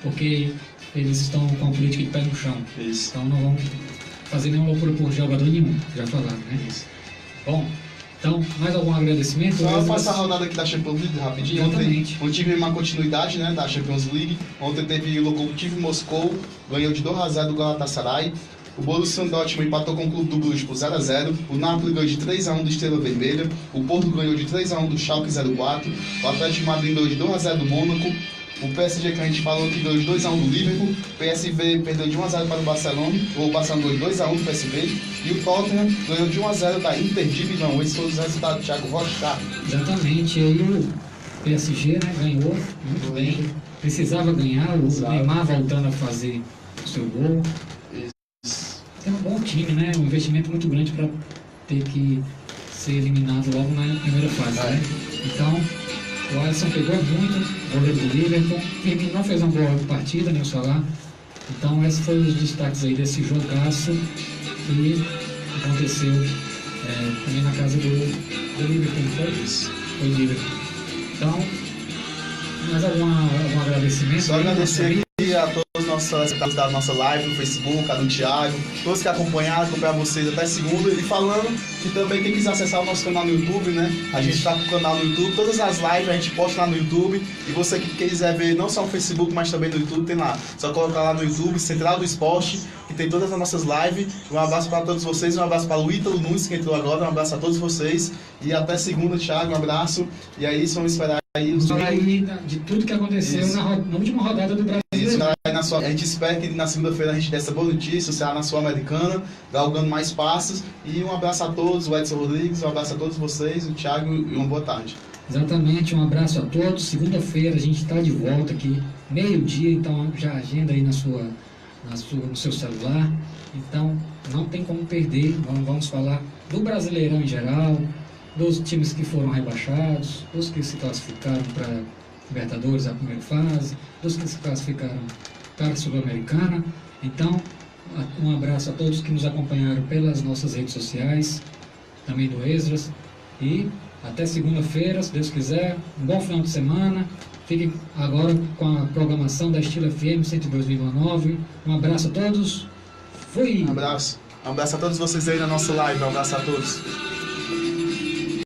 porque eles estão com a política de pé no chão. Então não vão fazer nenhuma loucura por jogador nenhum, já falaram, né? Bom, então, mais algum agradecimento? Só passar a rodada aqui da Champions League rapidinho. Exatamente. Ontem tive uma continuidade, né, da Champions League. Ontem teve o Lokomotiv Moscou, ganhou de 2-0 do Galatasaray. O Borussia Dortmund empatou com o Clube do Bruges por 0-0. O Napoli ganhou de 3-1 do Estrela Vermelha. O Porto ganhou de 3-1 do Schalke 04. O Atlético de Madrid ganhou de 2-0 do Mônaco. O PSG, que a gente falou, que ganhou de 2-1 do Liverpool. O PSV perdeu de 1-0 para o Barcelona. O Barcelona ganhou de 2-1 do PSV. E o Tottenham ganhou de 1-0 da Inter de Milão. Esses foram os resultados do Thiago Rocha. Exatamente. E aí o PSG, né, ganhou muito bem. Precisava ganhar. O Neymar voltando a fazer o seu gol. Tem um bom time, né? Um investimento muito grande para ter que ser eliminado logo na primeira fase, né? Então, o Alisson pegou muito, goleiro do Liverpool. Firmino não fez uma boa partida, nem o Salah. Então, esses foram os destaques aí desse jogaço que aconteceu também na casa do Liverpool, não foi isso? Foi o Liverpool. Então, mais algum agradecimento? Só agradecer aqui a todos os nossos da nossa live no Facebook, a do Thiago, todos que acompanharam vocês até segunda. E falando que também quem quiser acessar o nosso canal no YouTube, né? A gente está com o canal no YouTube, todas as lives a gente posta lá no YouTube. E você que quiser ver não só no Facebook, mas também no YouTube, tem lá. Só colocar lá no YouTube, Central do Esporte, que tem todas as nossas lives. Um abraço para todos vocês, um abraço para o Ítalo Nunes, que entrou agora, um abraço a todos vocês. E até segunda, Thiago, um abraço. E aí, vamos esperar aí os de tudo que aconteceu na última rodada do Brasil. A gente espera que na segunda-feira a gente dê essa boa notícia, o Ceará na Sul-Americana, galgando mais passos. E um abraço a todos, o Edson Rodrigues, um abraço a todos vocês, o Thiago, e uma boa tarde. Exatamente, um abraço a todos. Segunda-feira a gente está de volta aqui meio-dia, então já agenda aí no seu celular. Então não tem como perder. Vamos falar do Brasileirão em geral, dos times que foram rebaixados, dos que se classificaram para Libertadores, a primeira fase, dos que se classificaram para a Sul-Americana. Então, um abraço a todos que nos acompanharam pelas nossas redes sociais, também do Extras, e até segunda-feira, se Deus quiser. Um bom final de semana. Fiquem agora com a programação da Estilo FM 102,9. Um abraço a todos. Fui! Um abraço a todos vocês aí na nossa live. Um abraço a todos.